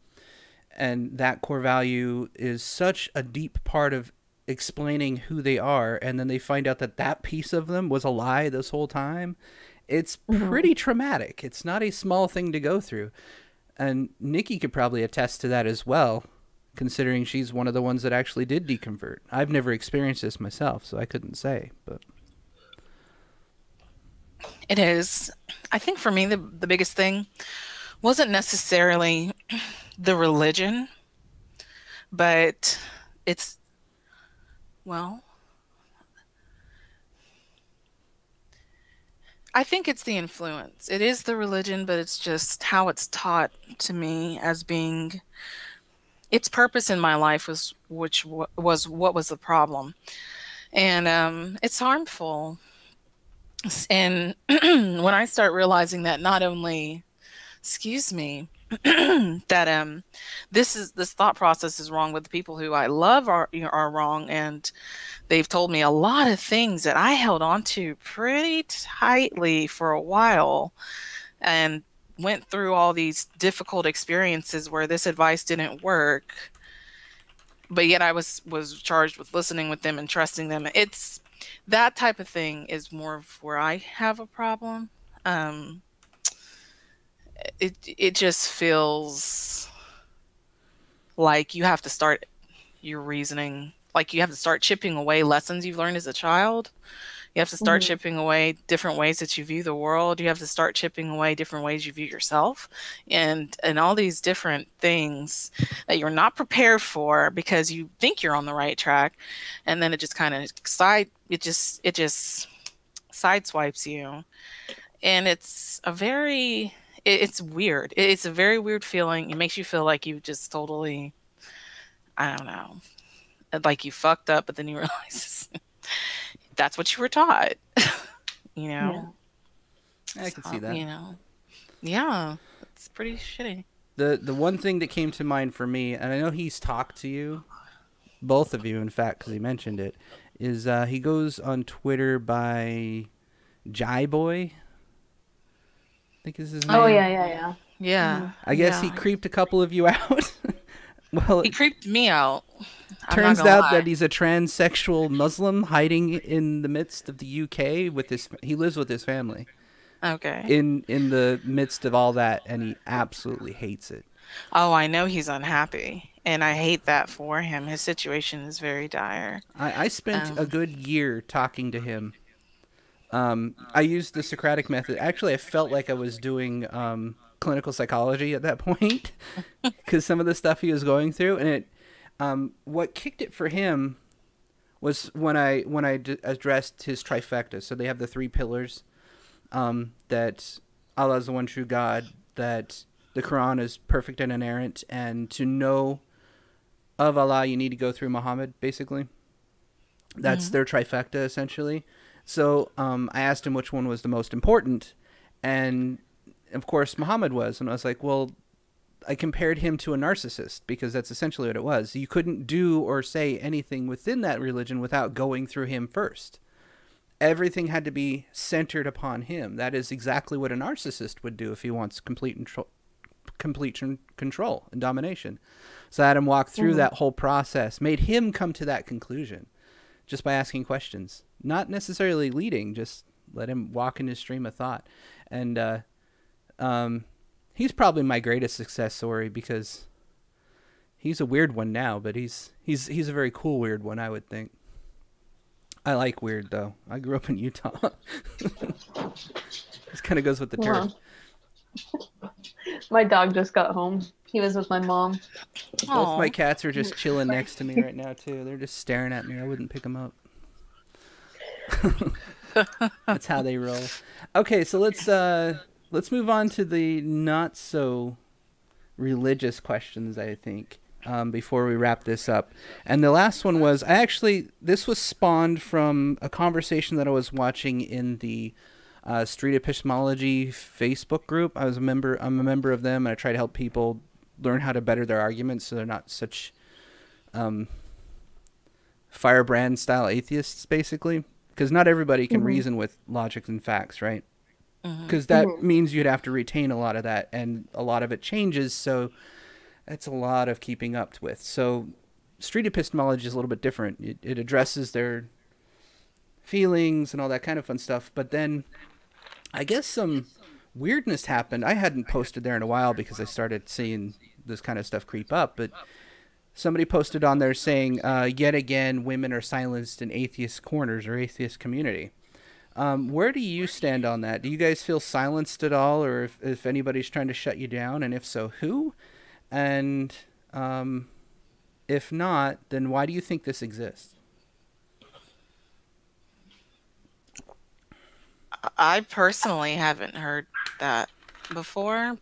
and that core value is such a deep part of explaining who they are, and then they find out that that piece of them was a lie this whole time. It's pretty traumatic. It's not a small thing to go through. And Nikki could probably attest to that as well, considering she's one of the ones that actually did deconvert. I've never experienced this myself, so I couldn't say, but It is. I think for me, the biggest thing wasn't necessarily the religion, but it's, well, I think it's the influence. It is the religion, but it's just how it's taught to me as being its purpose in my life was what was the problem. And it's harmful. And when I start realizing that not only, excuse me, that this thought process is wrong, but the people who I love are wrong, and they've told me a lot of things that I held on to pretty tightly for a while, and went through all these difficult experiences where this advice didn't work, but yet I was charged with listening with them and trusting them. It's that type of thing is more of where I have a problem. It just feels like you have to start your reasoning, like you have to start chipping away lessons you've learned as a child. You have to start chipping away different ways that you view the world. You have to start chipping away different ways you view yourself, and all these different things that you're not prepared for because you think you're on the right track, and then it just kind of it just sideswipes you, and it's weird. It's a very weird feeling. It makes you feel like you just totally, I don't know, like you fucked up, but then you realize that's what you were taught. I can see that. Yeah, it's pretty shitty. The one thing that came to mind for me, and I know he's talked to you, both of you, in fact, because he mentioned it, is he goes on Twitter by Jai Boy, I think is his name. Oh, yeah. Yeah. I guess he creeped a couple of you out. Well, he creeped me out. Turns out that he's a transsexual Muslim hiding in the midst of the UK with he lives with his family. Okay. In the midst of all that, and he absolutely hates it. Oh, I know he's unhappy, and I hate that for him. His situation is very dire. I spent a good year talking to him. I used the Socratic method. Actually, I felt like I was doing clinical psychology at that point because some of the stuff he was going through, and it. What kicked it for him was when I addressed his trifecta. So they have the three pillars, that Allah is the one true God, that the Quran is perfect and inerrant, and to know of Allah you need to go through Muhammad, basically. That's their trifecta, essentially. So I asked him which one was the most important, and of course Muhammad was, and I was like, well, I compared him to a narcissist because that's essentially what it was. You couldn't do or say anything within that religion without going through him first. Everything had to be centered upon him. That is exactly what a narcissist would do if he wants complete control and domination. So I had him walk through that whole process, made him come to that conclusion just by asking questions. Not necessarily leading, just let him walk in his stream of thought. And he's probably my greatest success story because he's a weird one now, but he's a very cool weird one, I would think. I like weird though. I grew up in Utah. This kind of goes with the turf. My dog just got home. He was with my mom. Both my cats are just chilling next to me right now too. They're just staring at me. I wouldn't pick them up. That's how they roll. Okay, so let's move on to the not so religious questions, I think, before we wrap this up. And the last one was, this was spawned from a conversation that I was watching in the Street Epistemology Facebook group. I'm a member of them, and I try to help people learn how to better their arguments so they're not such firebrand style atheists, basically. Because not everybody can reason with logic and facts, right? Because that means you'd have to retain a lot of that, and a lot of it changes. So That's a lot of keeping up with. So street epistemology is a little bit different. It addresses their feelings and all that kind of fun stuff. But then I guess some weirdness happened. I hadn't posted there in a while because I started seeing this kind of stuff creep up. But somebody posted on there saying, yet again, women are silenced in atheist corners or atheist community. Where do you stand on that? Do you guys feel silenced at all, or if anybody's trying to shut you down? And if so, who? And if not, then why do you think this exists? I personally haven't heard that before.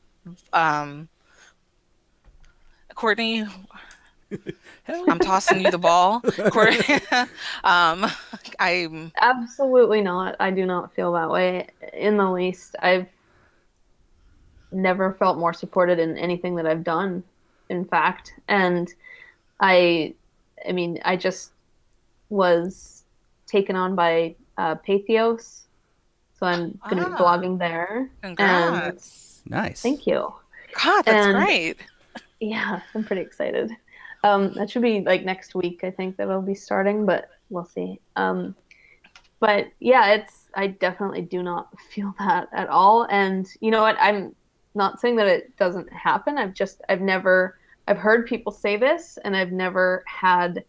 Courtney, I'm tossing you the ball. Courtney, I'm Absolutely not. I do not feel that way in the least. I've never felt more supported in anything that I've done, in fact. And I mean, I just was taken on by Patheos. So I'm going to be blogging there. Congrats. Nice. Thank you. God, that's great. Yeah, I'm pretty excited. That should be like next week, I think, that I'll be starting, but we'll see. But yeah, I definitely do not feel that at all. And you know what? I'm not saying that it doesn't happen. I've heard people say this, and I've never had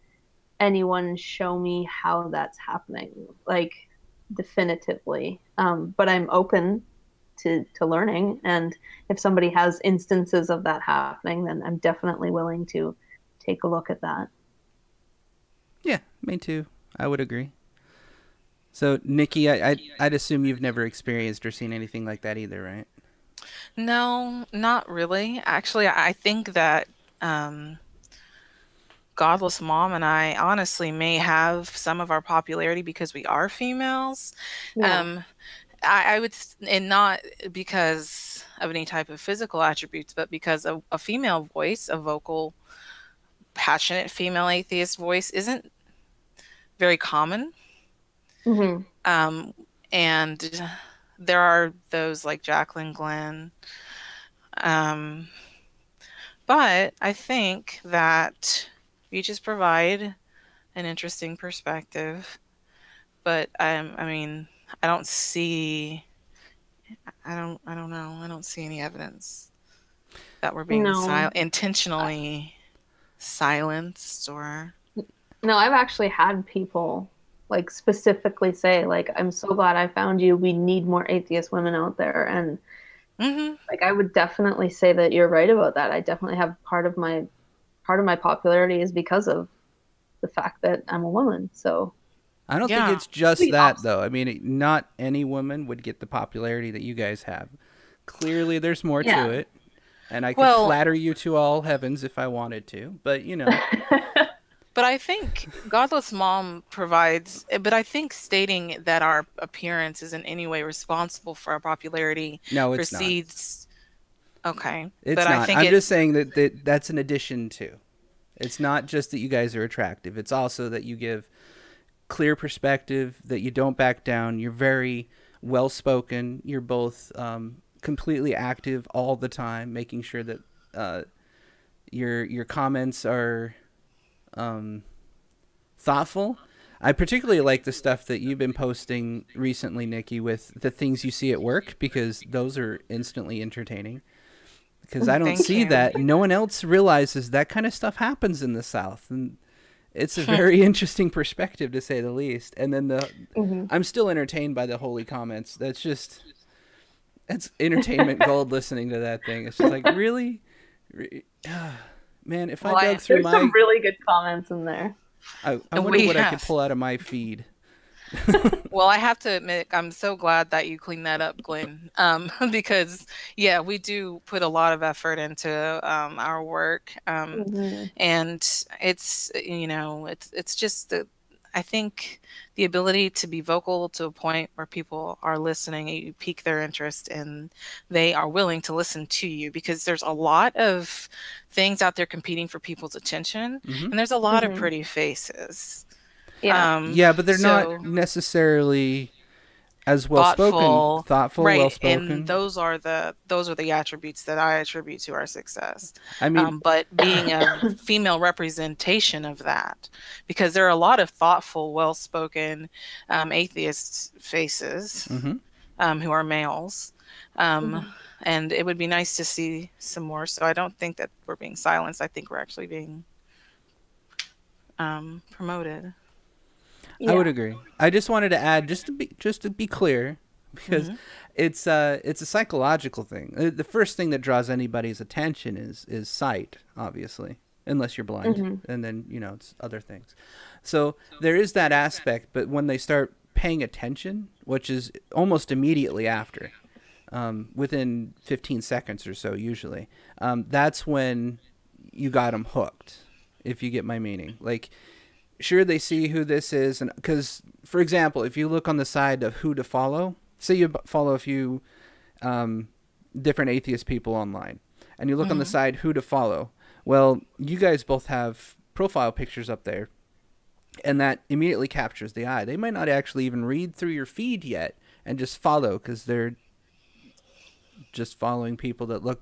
anyone show me how that's happening, like definitively. But I'm open to learning, and if somebody has instances of that happening, then I'm definitely willing to take a look at that. Yeah, me too. I would agree. So, Nikki, I'd assume you've never experienced or seen anything like that either, right? No, not really. Actually, I think that Godless Mom and I honestly may have some of our popularity because we are females. Yeah. I would, and not because of any type of physical attributes, but because a female voice, a vocal, passionate female atheist voice, isn't very common. Mm-hmm. And there are those like Jacqueline Glenn. But I think that you just provide an interesting perspective. But I mean, I don't see any evidence that we're being intentionally silenced or. No, I've actually had people like specifically say, like, I'm so glad I found you. We need more atheist women out there. And like, I would definitely say that you're right about that. I definitely have part of my popularity is because of the fact that I'm a woman. So I don't think it's just that, though. I mean, not any woman would get the popularity that you guys have. Clearly, there's more to it. And I could flatter you to all heavens if I wanted to. But, you know. But I think Godless Mom provides, but I think stating that our appearance is in any way responsible for our popularity precedes. Not. Okay. It's but not. I think I'm just saying that that's an addition to. It's not just that you guys are attractive. It's also that you give clear perspective, that you don't back down. You're very well-spoken. You're both completely active all the time, making sure that your comments are thoughtful. I particularly like the stuff that you've been posting recently, Nikki, with the things you see at work, because those are instantly entertaining. Because I don't see that. No one else realizes that kind of stuff happens in the South. And it's a very interesting perspective, to say the least. And then I'm still entertained by the holy comments. That's entertainment gold listening to that thing. It's just like, really? Man, if I dug through there's some really good comments in there. I wonder what I could pull out of my feed. Well, I have to admit, I'm so glad that you cleaned that up, Glenn. Because we do put a lot of effort into our work, and it's it's just I think the ability to be vocal to a point where people are listening, you pique their interest, and they are willing to listen to you, because there's a lot of things out there competing for people's attention, and there's a lot of pretty faces. Yeah. But they're not necessarily As well spoken, thoughtful, right? well spoken. And those are the attributes that I attribute to our success. I mean, but being a female representation of that, because there are a lot of thoughtful, well spoken atheist faces who are males. And it would be nice to see some more. So I don't think that we're being silenced. I think we're actually being promoted. I would agree. I just wanted to add, just to be clear, because it's a psychological thing. The first thing that draws anybody's attention is sight, obviously, unless you're blind, and then it's other things. So there is that aspect, but when they start paying attention, which is almost immediately after, within 15 seconds or so usually, that's when you got them hooked, if you get my meaning. Like, sure, they see who this is, and because, for example, if you look on the side of who to follow, say you follow a few different atheist people online, and you look on the side who to follow, well, you guys both have profile pictures up there, and that immediately captures the eye. They might not actually even read through your feed yet and just follow because they're just following people that look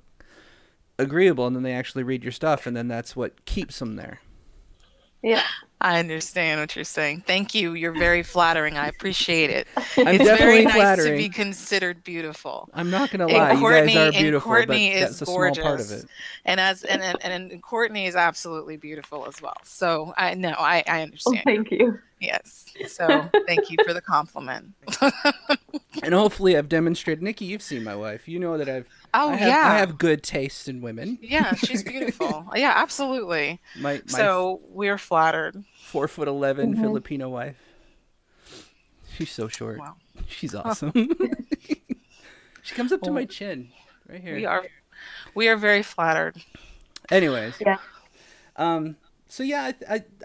agreeable, and then they actually read your stuff, and then that's what keeps them there. Yeah. I understand what you're saying. Thank you. You're very flattering. I appreciate it. I'm It's definitely very nice flattering. to be considered beautiful. I'm not gonna lie, you guys are beautiful, but Courtney is that's a gorgeous. small part of it. And Courtney is absolutely beautiful as well. So I Oh, understand. thank you. Yes. So thank you for the compliment. And hopefully I've demonstrated. Nikki, you've seen my wife. You know that I have good taste in women. Yeah, she's beautiful. Yeah, absolutely. My So we're flattered. 4'11" Filipino wife. She's so short. Wow. She's awesome. She comes up to my chin right here. We are very flattered. Anyways. Yeah. So yeah,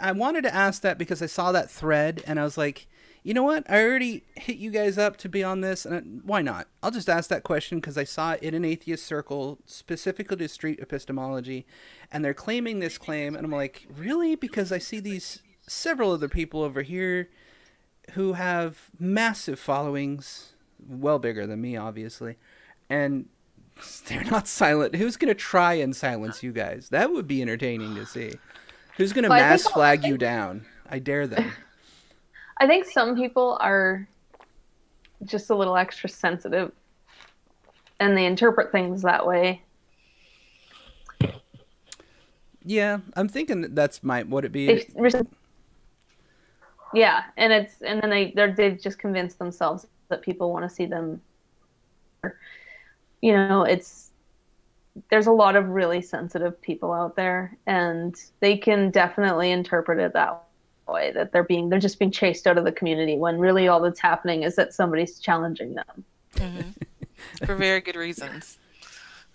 I wanted to ask that because I saw that thread and I was like, you know what? I already hit you guys up to be on this, and why not? I'll just ask that question because I saw it in an atheist circle, specifically to street epistemology, and they're claiming this claim, and I'm like, really? Because I see these several other people over here who have massive followings, well bigger than me, obviously, and they're not silent. Who's going to try and silence you guys? That would be entertaining to see. Who's going to mass flag you down? I dare them. I think some people are just a little extra sensitive and they interpret things that way. Yeah, I'm thinking that's would it be? Yeah, and then they've just convinced themselves that people want to see them. There's a lot of really sensitive people out there, and they can definitely interpret it that way, that they're just being chased out of the community when really all that's happening is that somebody's challenging them. For very good reasons.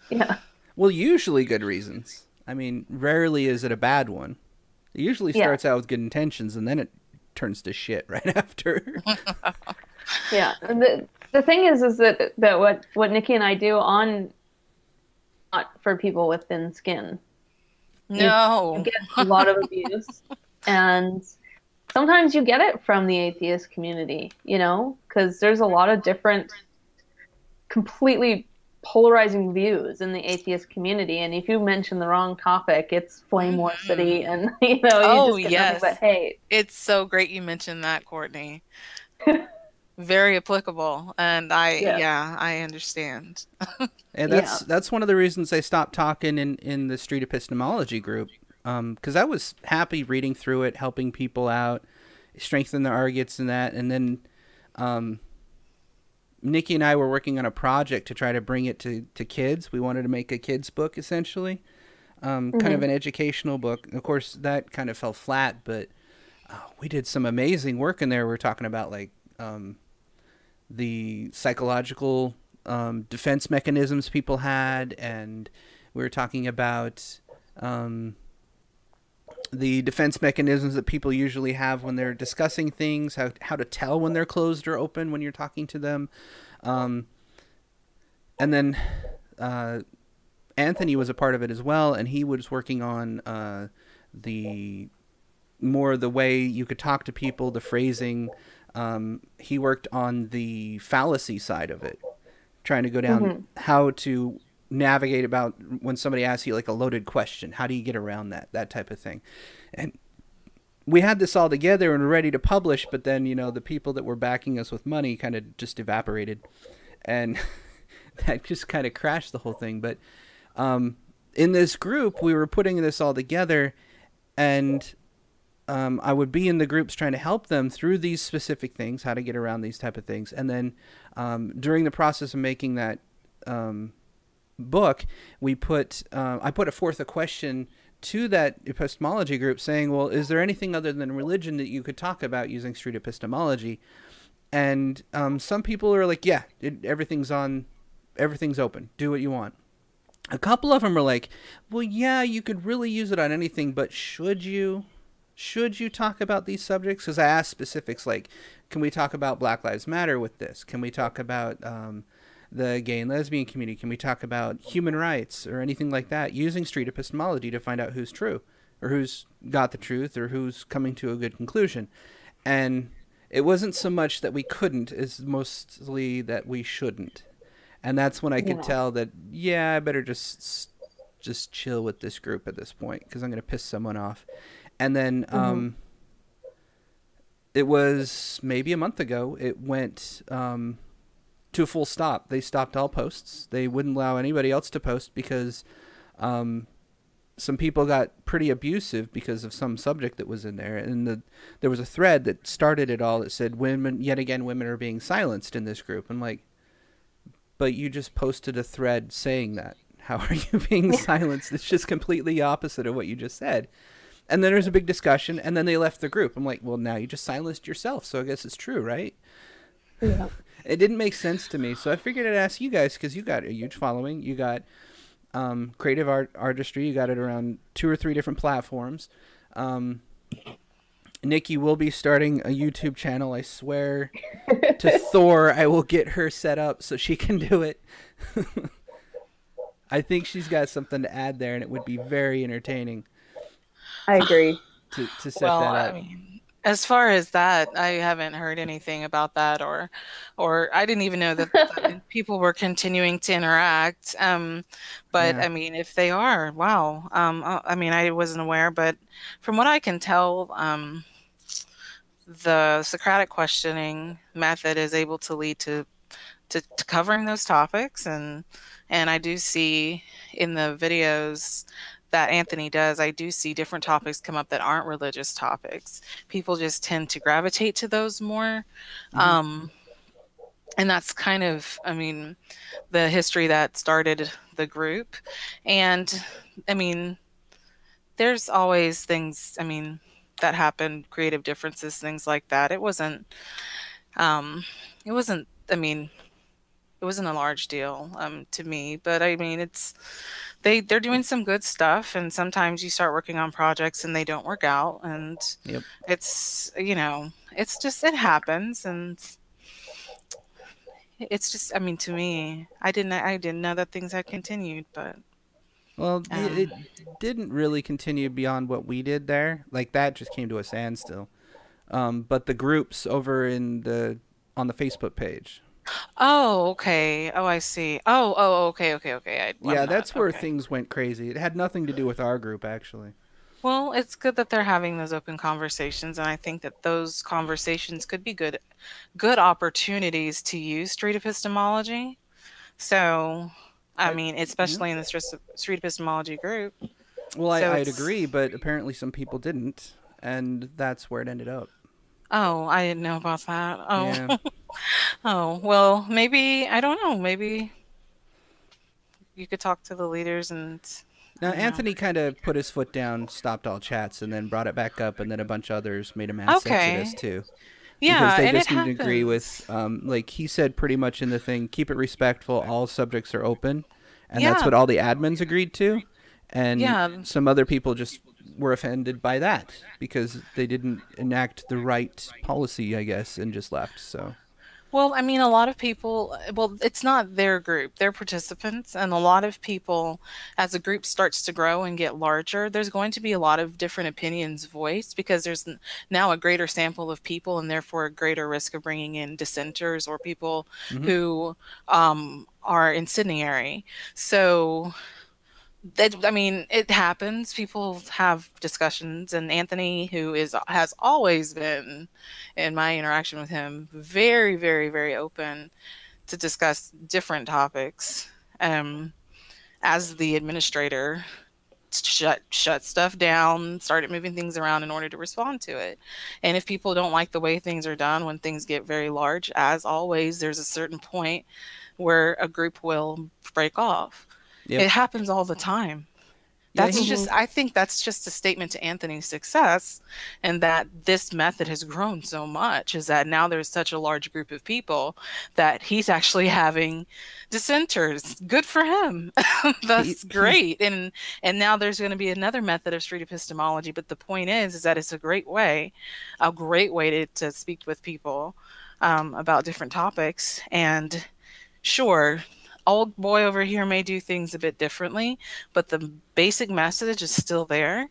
Yeah. Well, usually good reasons. I mean, rarely is it a bad one. It usually starts out with good intentions and then it turns to shit right after. Yeah. The thing is that what Nikki and I do on not for people with thin skin. No. You get a lot of abuse. And sometimes you get it from the atheist community, because there's a lot of different completely polarizing views in the atheist community. And if you mention the wrong topic, it's flame war city and, you just get nothing but hate. It's so great you mentioned that, Courtney. Very applicable. And I understand. And that's one of the reasons I stopped talking in the street epistemology group. Because I was happy reading through it, helping people out, strengthen their arguments and that. And then Nikki and I were working on a project to try to bring it to kids. We wanted to make a kids book, essentially, kind of an educational book. Of course, that kind of fell flat, but we did some amazing work in there. We were talking about like the psychological defense mechanisms people had, and we were talking about the defense mechanisms that people usually have when they're discussing things, how to tell when they're closed or open when you're talking to them. And then Anthony was a part of it as well, and he was working on the way you could talk to people, the phrasing, He worked on the fallacy side of it, trying to go down how to navigate about when somebody asks you like a loaded question. How do you get around that type of thing? And we had this all together and were ready to publish, but then, you know, the people that were backing us with money kind of just evaporated, and that just kind of crashed the whole thing. But in this group, we were putting this all together, and I would be in the groups trying to help them through these specific things, how to get around these type of things. And then during the process of making that book, I put forth a question to that epistemology group saying, well, is there anything other than religion that you could talk about using street epistemology? And some people are like, yeah, everything's open. Do what you want. A couple of them are like, well, yeah, you could really use it on anything, but should you talk about these subjects? Because I asked specifics like, can we talk about Black Lives Matter with this? Can we talk about the gay and lesbian community? Can we talk about human rights or anything like that using street epistemology to find out who's true or who's got the truth or who's coming to a good conclusion? And it wasn't so much that we couldn't, it's mostly that we shouldn't. And that's when I could tell that, yeah, I better just chill with this group at this point because I'm going to piss someone off. And then it was maybe a month ago, it went to a full stop. They stopped all posts. They wouldn't allow anybody else to post because some people got pretty abusive because of some subject that was in there. And there was a thread that started it all that said, women are being silenced in this group. I'm like, but you just posted a thread saying that. How are you being silenced? It's just completely opposite of what you just said. And then there's a big discussion, and then they left the group. I'm like, well, now you just silenced yourself, so I guess it's true, right? Yeah. It didn't make sense to me, so I figured I'd ask you guys, because you got a huge following. You got creative artistry. You got it around 2 or 3 different platforms. Nikki will be starting a YouTube channel. I swear to Thor, I will get her set up so she can do it. I think she's got something to add there, and it would be very entertaining. I agree. To set that up. I mean, as far as that, I haven't heard anything about that, or I didn't even know that people were continuing to interact. But Yeah. I mean, if they are, wow. I mean, I wasn't aware, but from what I can tell, the Socratic questioning method is able to lead to covering those topics, and I do see in the videos that Anthony does, I do see different topics come up that aren't religious topics. People just tend to gravitate to those more. And that's kind of, I mean, the history that started the group. And I mean, there's always things, I mean, that happen, creative differences, things like that. It wasn't, I mean, it wasn't a large deal to me, but I mean, they're doing some good stuff, and sometimes you start working on projects and they don't work out, and it's, you know, it's just, it happens, and it's just, I mean, to me, I didn't know that things had continued, but well, it didn't really continue beyond what we did there. Like, that just came to a standstill. But the groups over on the Facebook page. Oh, okay. Oh, I see. Okay. Yeah, that's where things went crazy. It had nothing to do with our group, actually. Well, it's good that they're having those open conversations, and I think that those conversations could be good opportunities to use street epistemology. So, I mean, especially in the street epistemology group. Well, I'd agree, but apparently some people didn't, and that's where it ended up. Oh, I didn't know about that. Oh, Yeah. oh, well, maybe, I don't know, maybe you could talk to the leaders and... Now, Anthony kind of put his foot down, stopped all chats, and then brought it back up, and then a bunch of others made a mass exodus, too. Yeah, because they and just it didn't agree happens. with, like he said pretty much in the thing, keep it respectful, all subjects are open, and that's what all the admins agreed to, and some other people just were offended by that, because they didn't enact the right policy, I guess, and just left, so... Well, I mean, a lot of people, well, it's not their group, they're participants. And a lot of people, as a group starts to grow and get larger, there's going to be a lot of different opinions voiced because there's now a greater sample of people and therefore a greater risk of bringing in dissenters or people who are incendiary. So that, I mean, it happens. People have discussions, and Anthony, who has always been, in my interaction with him, very, very, very open to discuss different topics. As the administrator, shut stuff down, started moving things around in order to respond to it. And if people don't like the way things are done, when things get very large, as always, there's a certain point where a group will break off. Yep. It happens all the time. That's just, I think that's just a statement to Anthony's success, and that this method has grown so much, is that now there's such a large group of people that he's actually having dissenters. Good for him. That's great. And now there's going to be another method of street epistemology. But the point is that it's a great way to speak with people about different topics. And sure, old boy over here may do things a bit differently, but the basic message is still there.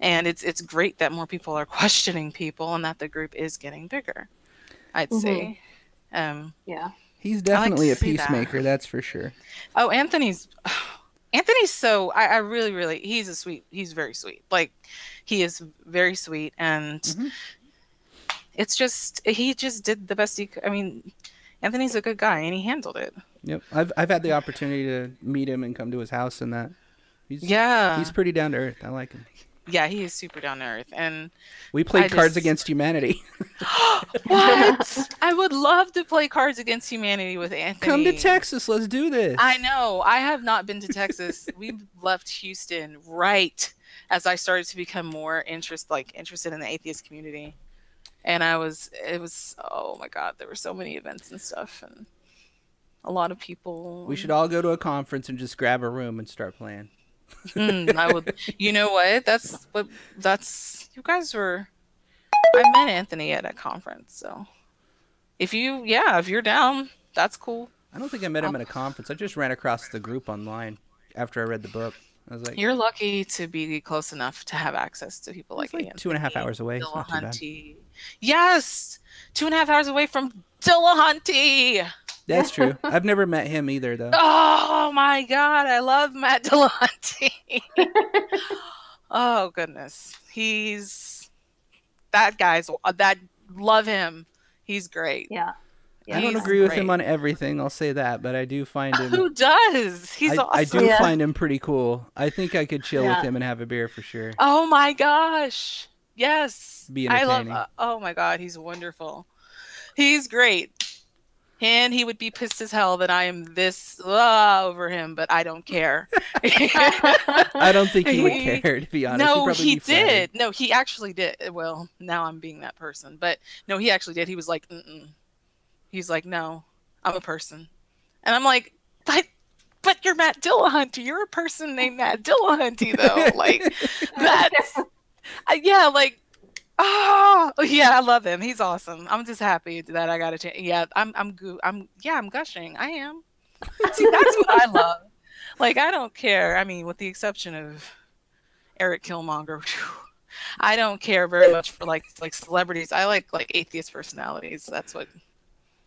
And it's great that more people are questioning people and that the group is getting bigger, I'd say. Yeah. He's definitely a peacemaker, that's for sure. Oh, Anthony's so, I really, he's very sweet. Like, he is very sweet, and it's just, he just did the best he could. I mean, Anthony's a good guy, and he handled it. Yep, I've had the opportunity to meet him and come to his house, and that he's pretty down to earth. I like him. Yeah, he is super down to earth, and we played Cards Against Humanity. What? I would love to play Cards Against Humanity with Anthony. Come to Texas, let's do this. I know. I have not been to Texas. We left Houston right as I started to become more interested in the atheist community, and it was oh my God, there were so many events and stuff, and a lot of people. We should all go to a conference and just grab a room and start playing. I would. You know what? You guys were. I met Anthony at a conference, so if you're down, that's cool. I don't think I met him at a conference. I just ran across the group online after I read the book. I was like, you're lucky to be close enough to have access to people like Anthony. 2.5 hours away. It's not too bad. Yes, 2.5 hours away from Dillahunty. That's true. I've never met him either, though. Oh my God, I love Matt Dillahunty. Oh goodness, love him. He's great. Yeah. I don't agree with him on everything, I'll say that, but I do find him. Who does? He's awesome. I do find him pretty cool. I think I could chill with him and have a beer for sure. Oh my gosh. Yes. Be entertaining. Oh my God, he's wonderful. He's great. And he would be pissed as hell that I am this over him, but I don't care. I don't think he would care, to be honest. No, he did. No, he actually did. Well, now I'm being that person. But no, he actually did. He was like, He's like, no, I'm a person. And I'm like, but you're Matt Dillahunty. You're a person named Matt Dillahunty, though. Like, that's, yeah, like, oh, yeah, I love him. He's awesome. I'm just happy that I got a chance. Yeah, I'm gushing. I am. See, that's what I love. Like, I don't care. I mean, with the exception of Eric Killmonger, I don't care very much for like celebrities. I like atheist personalities. That's what.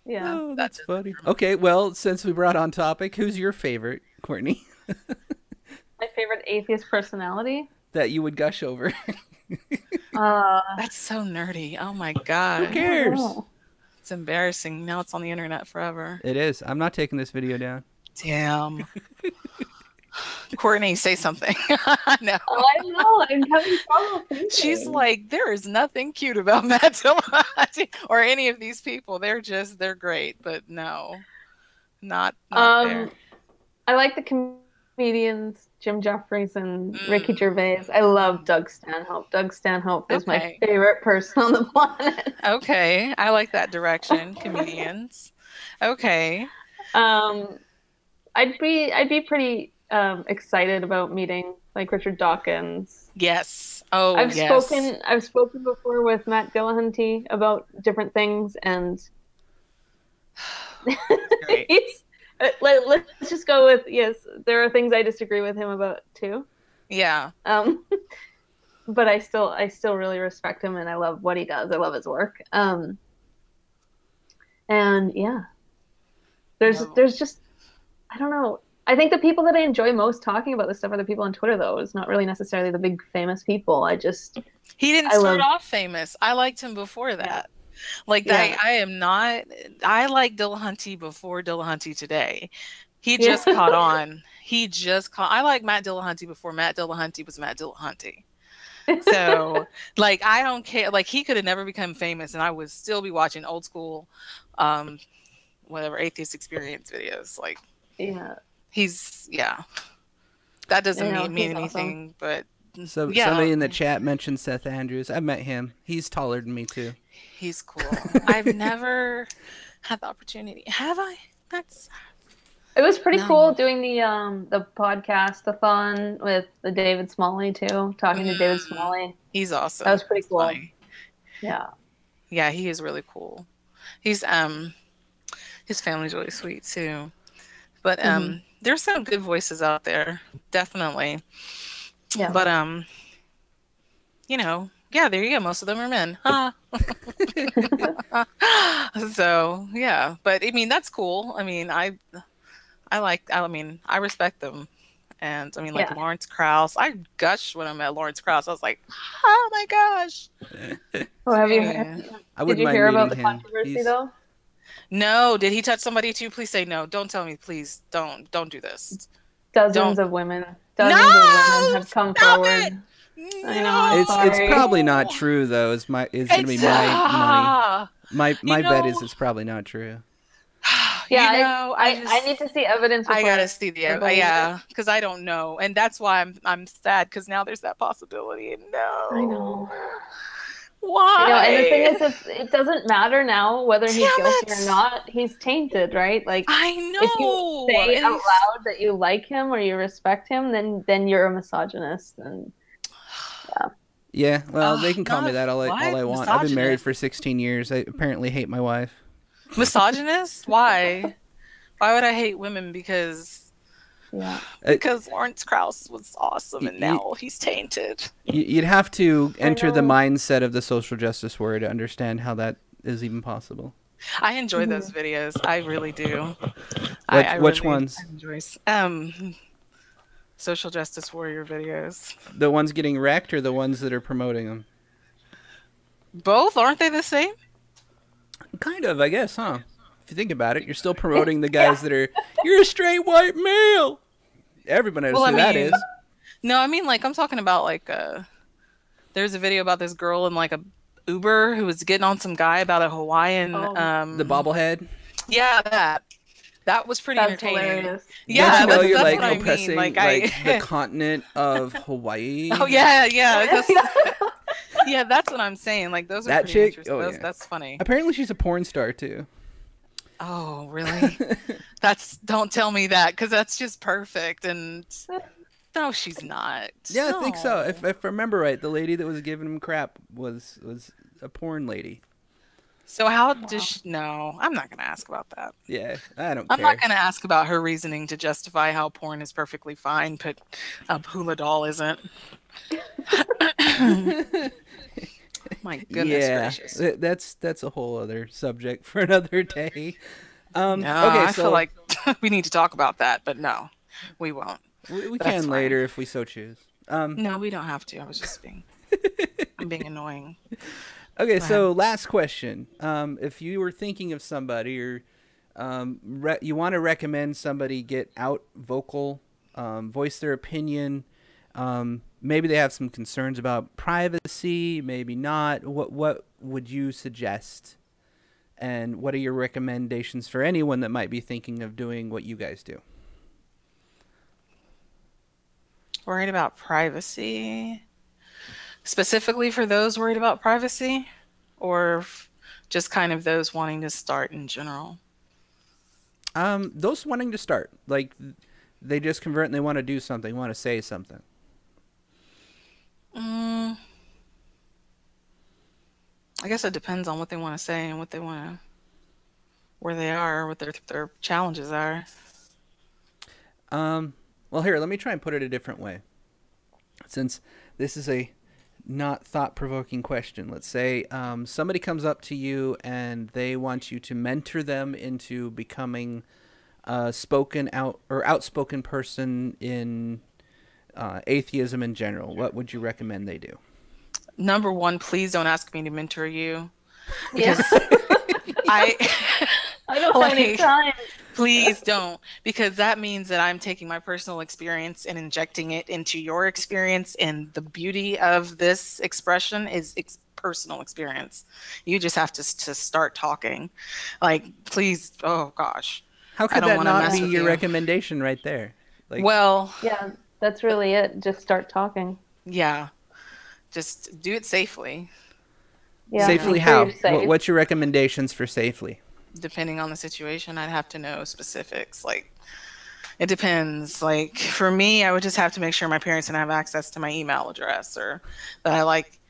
Yeah, oh, that's funny. Okay, well, since we brought on topic, who's your favorite, Courtney? My favorite atheist personality? That you would gush over. That's so nerdy. Oh my God. Who cares? It's embarrassing. Now it's on the internet forever. It is. I'm not taking this video down. Damn. Courtney, say something. No. Oh, I know. I'm having trouble thinking. She's like, there is nothing cute about Matt Dillahunty or any of these people. They're great, but no, not there. I like the comedians, Jim Jeffries and Ricky Gervais. I love Doug Stanhope. Doug Stanhope is my favorite person on the planet. Okay, I like that direction. Comedians. Okay. I'd be pretty excited about meeting like Richard Dawkins. Yes. Oh, I've spoken before with Matt Dillahunty about different things, and Great. Let's just go with, yes, there are things I disagree with him about too. Yeah. But I still really respect him, and I love what he does. I love his work. And yeah, there's just, I don't know. I think the people that I enjoy most talking about this stuff are the people on Twitter, though. It's not really necessarily the big famous people. He didn't start off famous. I liked him before that. Like, I am not. I like Dillahunty before Dillahunty today. He just caught on. I like Matt Dillahunty before Matt Dillahunty was Matt Dillahunty. So, like, I don't care. Like, he could have never become famous, and I would still be watching old school, whatever, Atheist Experience videos. Like, that doesn't mean anything, awesome. But somebody in the chat mentioned Seth Andrews. I met him. He's taller than me too. He's cool. I've never had the opportunity. Have I? It was pretty cool doing the podcast-a-thon with the David Smalley too. Talking to David Smalley. He's awesome. That was pretty cool. Funny. Yeah. Yeah, he is really cool. He's his family's really sweet too. But there's some good voices out there, definitely. Yeah. But there you go. Most of them are men. So yeah, but I mean that's cool. I mean I respect them, and I mean like Lawrence Krauss. I gushed when I met Lawrence Krauss. I was like, oh my gosh. Oh, have you? Did you hear about the controversy though? No. Did he touch somebody too? Please say no. Don't tell me. Please don't do this. Dozens of women have come forward. No! I know. It's probably not true though. Is going to be my money. My bet is it's probably not true. Yeah, I need to see evidence. I gotta see because I don't know, and that's why I'm sad because now there's that possibility. And no, I know. Why? And the thing is, it doesn't matter now whether he's guilty or not. He's tainted, right? Like, I know. If you say out loud that you like him or you respect him, then you're a misogynist. And yeah, well, they can call me that all I want. I've been married for 16 years. I apparently hate my wife. Misogynist? Why? Why would I hate women? Because Lawrence Krauss was awesome, and now he's tainted. You'd have to enter the mindset of the social justice warrior to understand how that is even possible. I enjoy those videos. I really do. Which ones? I enjoy social justice warrior videos. The ones getting wrecked or the ones that are promoting them? Both? Aren't they the same? Kind of, I guess, huh? If you think about it, you're still promoting the guys that are, you're a straight white male. Everybody knows who that is. No, I mean, like, I'm talking about, like, there's a video about this girl in, like, a Uber who was getting on some guy about a Hawaiian. The bobblehead? Yeah, that was pretty entertaining. Hilarious. Yeah, that's you're, like, what oppressing, I mean. Like the continent of Hawaii. Oh, yeah. Yeah, that's what I'm saying. Like, those are that pretty chick. interesting. That's funny. Apparently, she's a porn star too. Oh, really? Don't tell me that, because that's just perfect. And no, she's not. Yeah, no. I think so. If I remember right, the lady that was giving him crap was a porn lady. So how does she... No, I'm not going to ask about that. Yeah, I'm not going to ask about her reasoning to justify how porn is perfectly fine, but a hula doll isn't. My goodness gracious. That's a whole other subject for another day. I feel like we need to talk about that, but no, we won't. We can later if we so choose. No, we don't have to. I was just I'm being annoying. Okay, so last question. If you were thinking of somebody or you want to recommend somebody get out vocal, voice their opinion, maybe they have some concerns about privacy, maybe not, what would you suggest? And what are your recommendations for anyone that might be thinking of doing what you guys do? Worried about privacy? Specifically for those worried about privacy? Or just kind of those wanting to start in general? Those wanting to start. Like, they just convert and they want to do something, want to say something. I guess it depends on what they want to say and what they want to where they are, what their challenges are. Well, here, let me try and put it a different way. Since this is a not thought-provoking question, let's say somebody comes up to you and they want you to mentor them into becoming a outspoken person in atheism in general. What would you recommend they do? Number one, please don't ask me to mentor you, Yeah. because I don't have any time. Please don't, because that means that I'm taking my personal experience and injecting it into your experience. And the beauty of this expression is personal experience. You just have to start talking. Like, please, oh gosh. How could that not be your recommendation right there? Like, well, yeah, that's really it. Just start talking. Yeah. Just do it safely. Yeah, safely how? What's your recommendations for safely? Depending on the situation, I'd have to know specifics. Like, it depends. Like, for me, I would just have to make sure my parents didn't have access to my email address, or that I like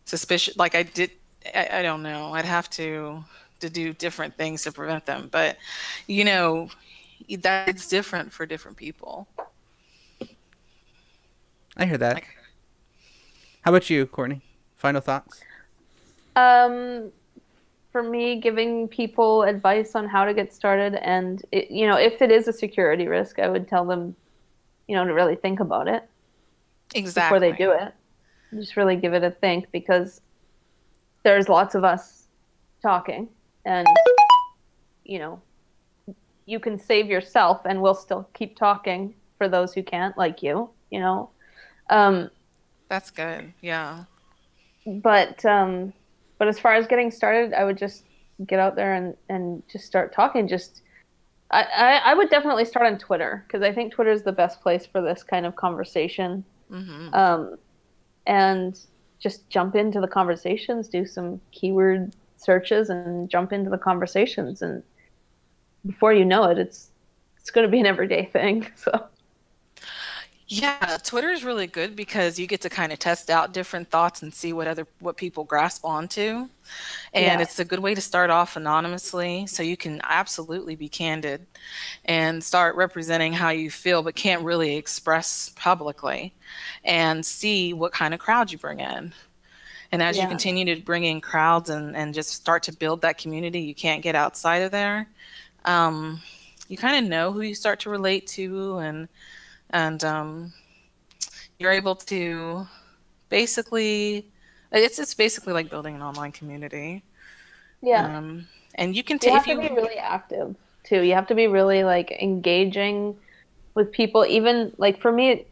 suspicious. Like I did, I don't know. I'd have to do different things to prevent them. But, you know, that's different for different people. I hear that. How about you, Courtney? Final thoughts? For me, giving people advice on how to get started, and if it is a security risk, I would tell them, to really think about it exactly before they do it. Just really give it a think, because there's lots of us talking, and you can save yourself, and we'll still keep talking for those who can't, like you. That's good. Yeah. But as far as getting started, I would just get out there and just start talking. I would definitely start on Twitter, because I think Twitter is the best place for this kind of conversation. Mm-hmm. And just jump into the conversations, do some keyword searches, and jump into the conversations. And before you know it, it's going to be an everyday thing. So. Yeah, Twitter is really good because you get to kind of test out different thoughts and see what people grasp onto. And it's a good way to start off anonymously, so you can absolutely be candid and start representing how you feel but can't really express publicly, and see what kind of crowd you bring in. And as you continue to bring in crowds and just start to build that community you can't get outside of there, you kind of know who you start to relate to, and you're able to basically, it's basically like building an online community. Yeah. And you can you have to be really active too. You have to be really engaging with people. Even for me,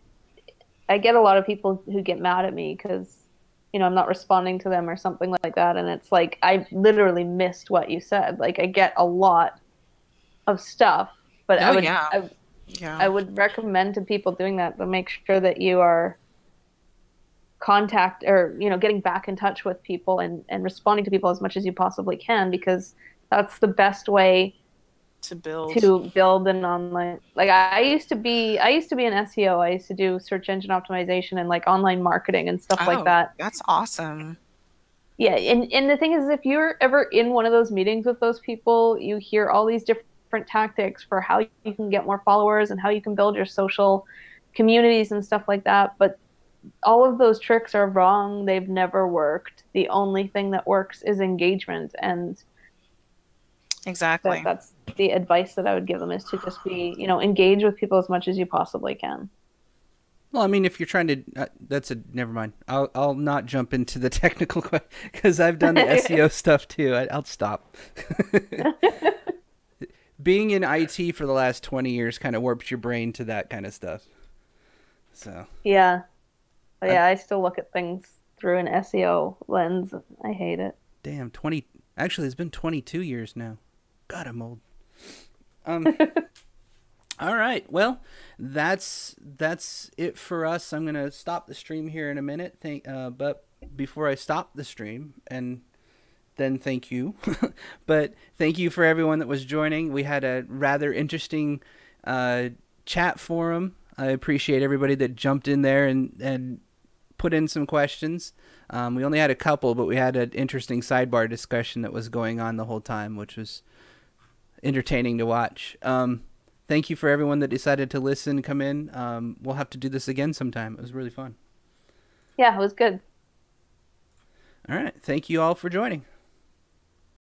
I get a lot of people who get mad at me because I'm not responding to them or something like that, and it's like I literally missed what you said. I get a lot of stuff, but I would recommend to people doing that to make sure that you are getting back in touch with people and responding to people as much as you possibly can, because that's the best way to build an online. I used to be an SEO. I used to do search engine optimization and online marketing and stuff like that. That's awesome. Yeah, and the thing is, if you're ever in one of those meetings with those people, you hear all these different tactics for how you can get more followers and how you can build your social communities and stuff like that. But all of those tricks are wrong. They've never worked. The only thing that works is engagement. And exactly. That's the advice that I would give them, is to just be, engage with people as much as you possibly can. Well, I mean, if you're trying to, never mind. I'll not jump into the technical question, because I've done the SEO stuff too. I'll stop. Being in IT for the last 20 years kind of warps your brain to that kind of stuff. So. Yeah. Yeah, I still look at things through an SEO lens. I hate it. Damn, actually, it's been 22 years now. God, I'm old. All right. Well, that's it for us. I'm going to stop the stream here in a minute. But before I stop the stream, and then thank you. But thank you for everyone that was joining. We had a rather interesting chat forum. I appreciate everybody that jumped in there and put in some questions. We only had a couple, but we had an interesting sidebar discussion that was going on the whole time, which was entertaining to watch. Thank you for everyone that decided to listen, come in. We'll have to do this again sometime. It was really fun. Yeah, it was good. All right. Thank you all for joining.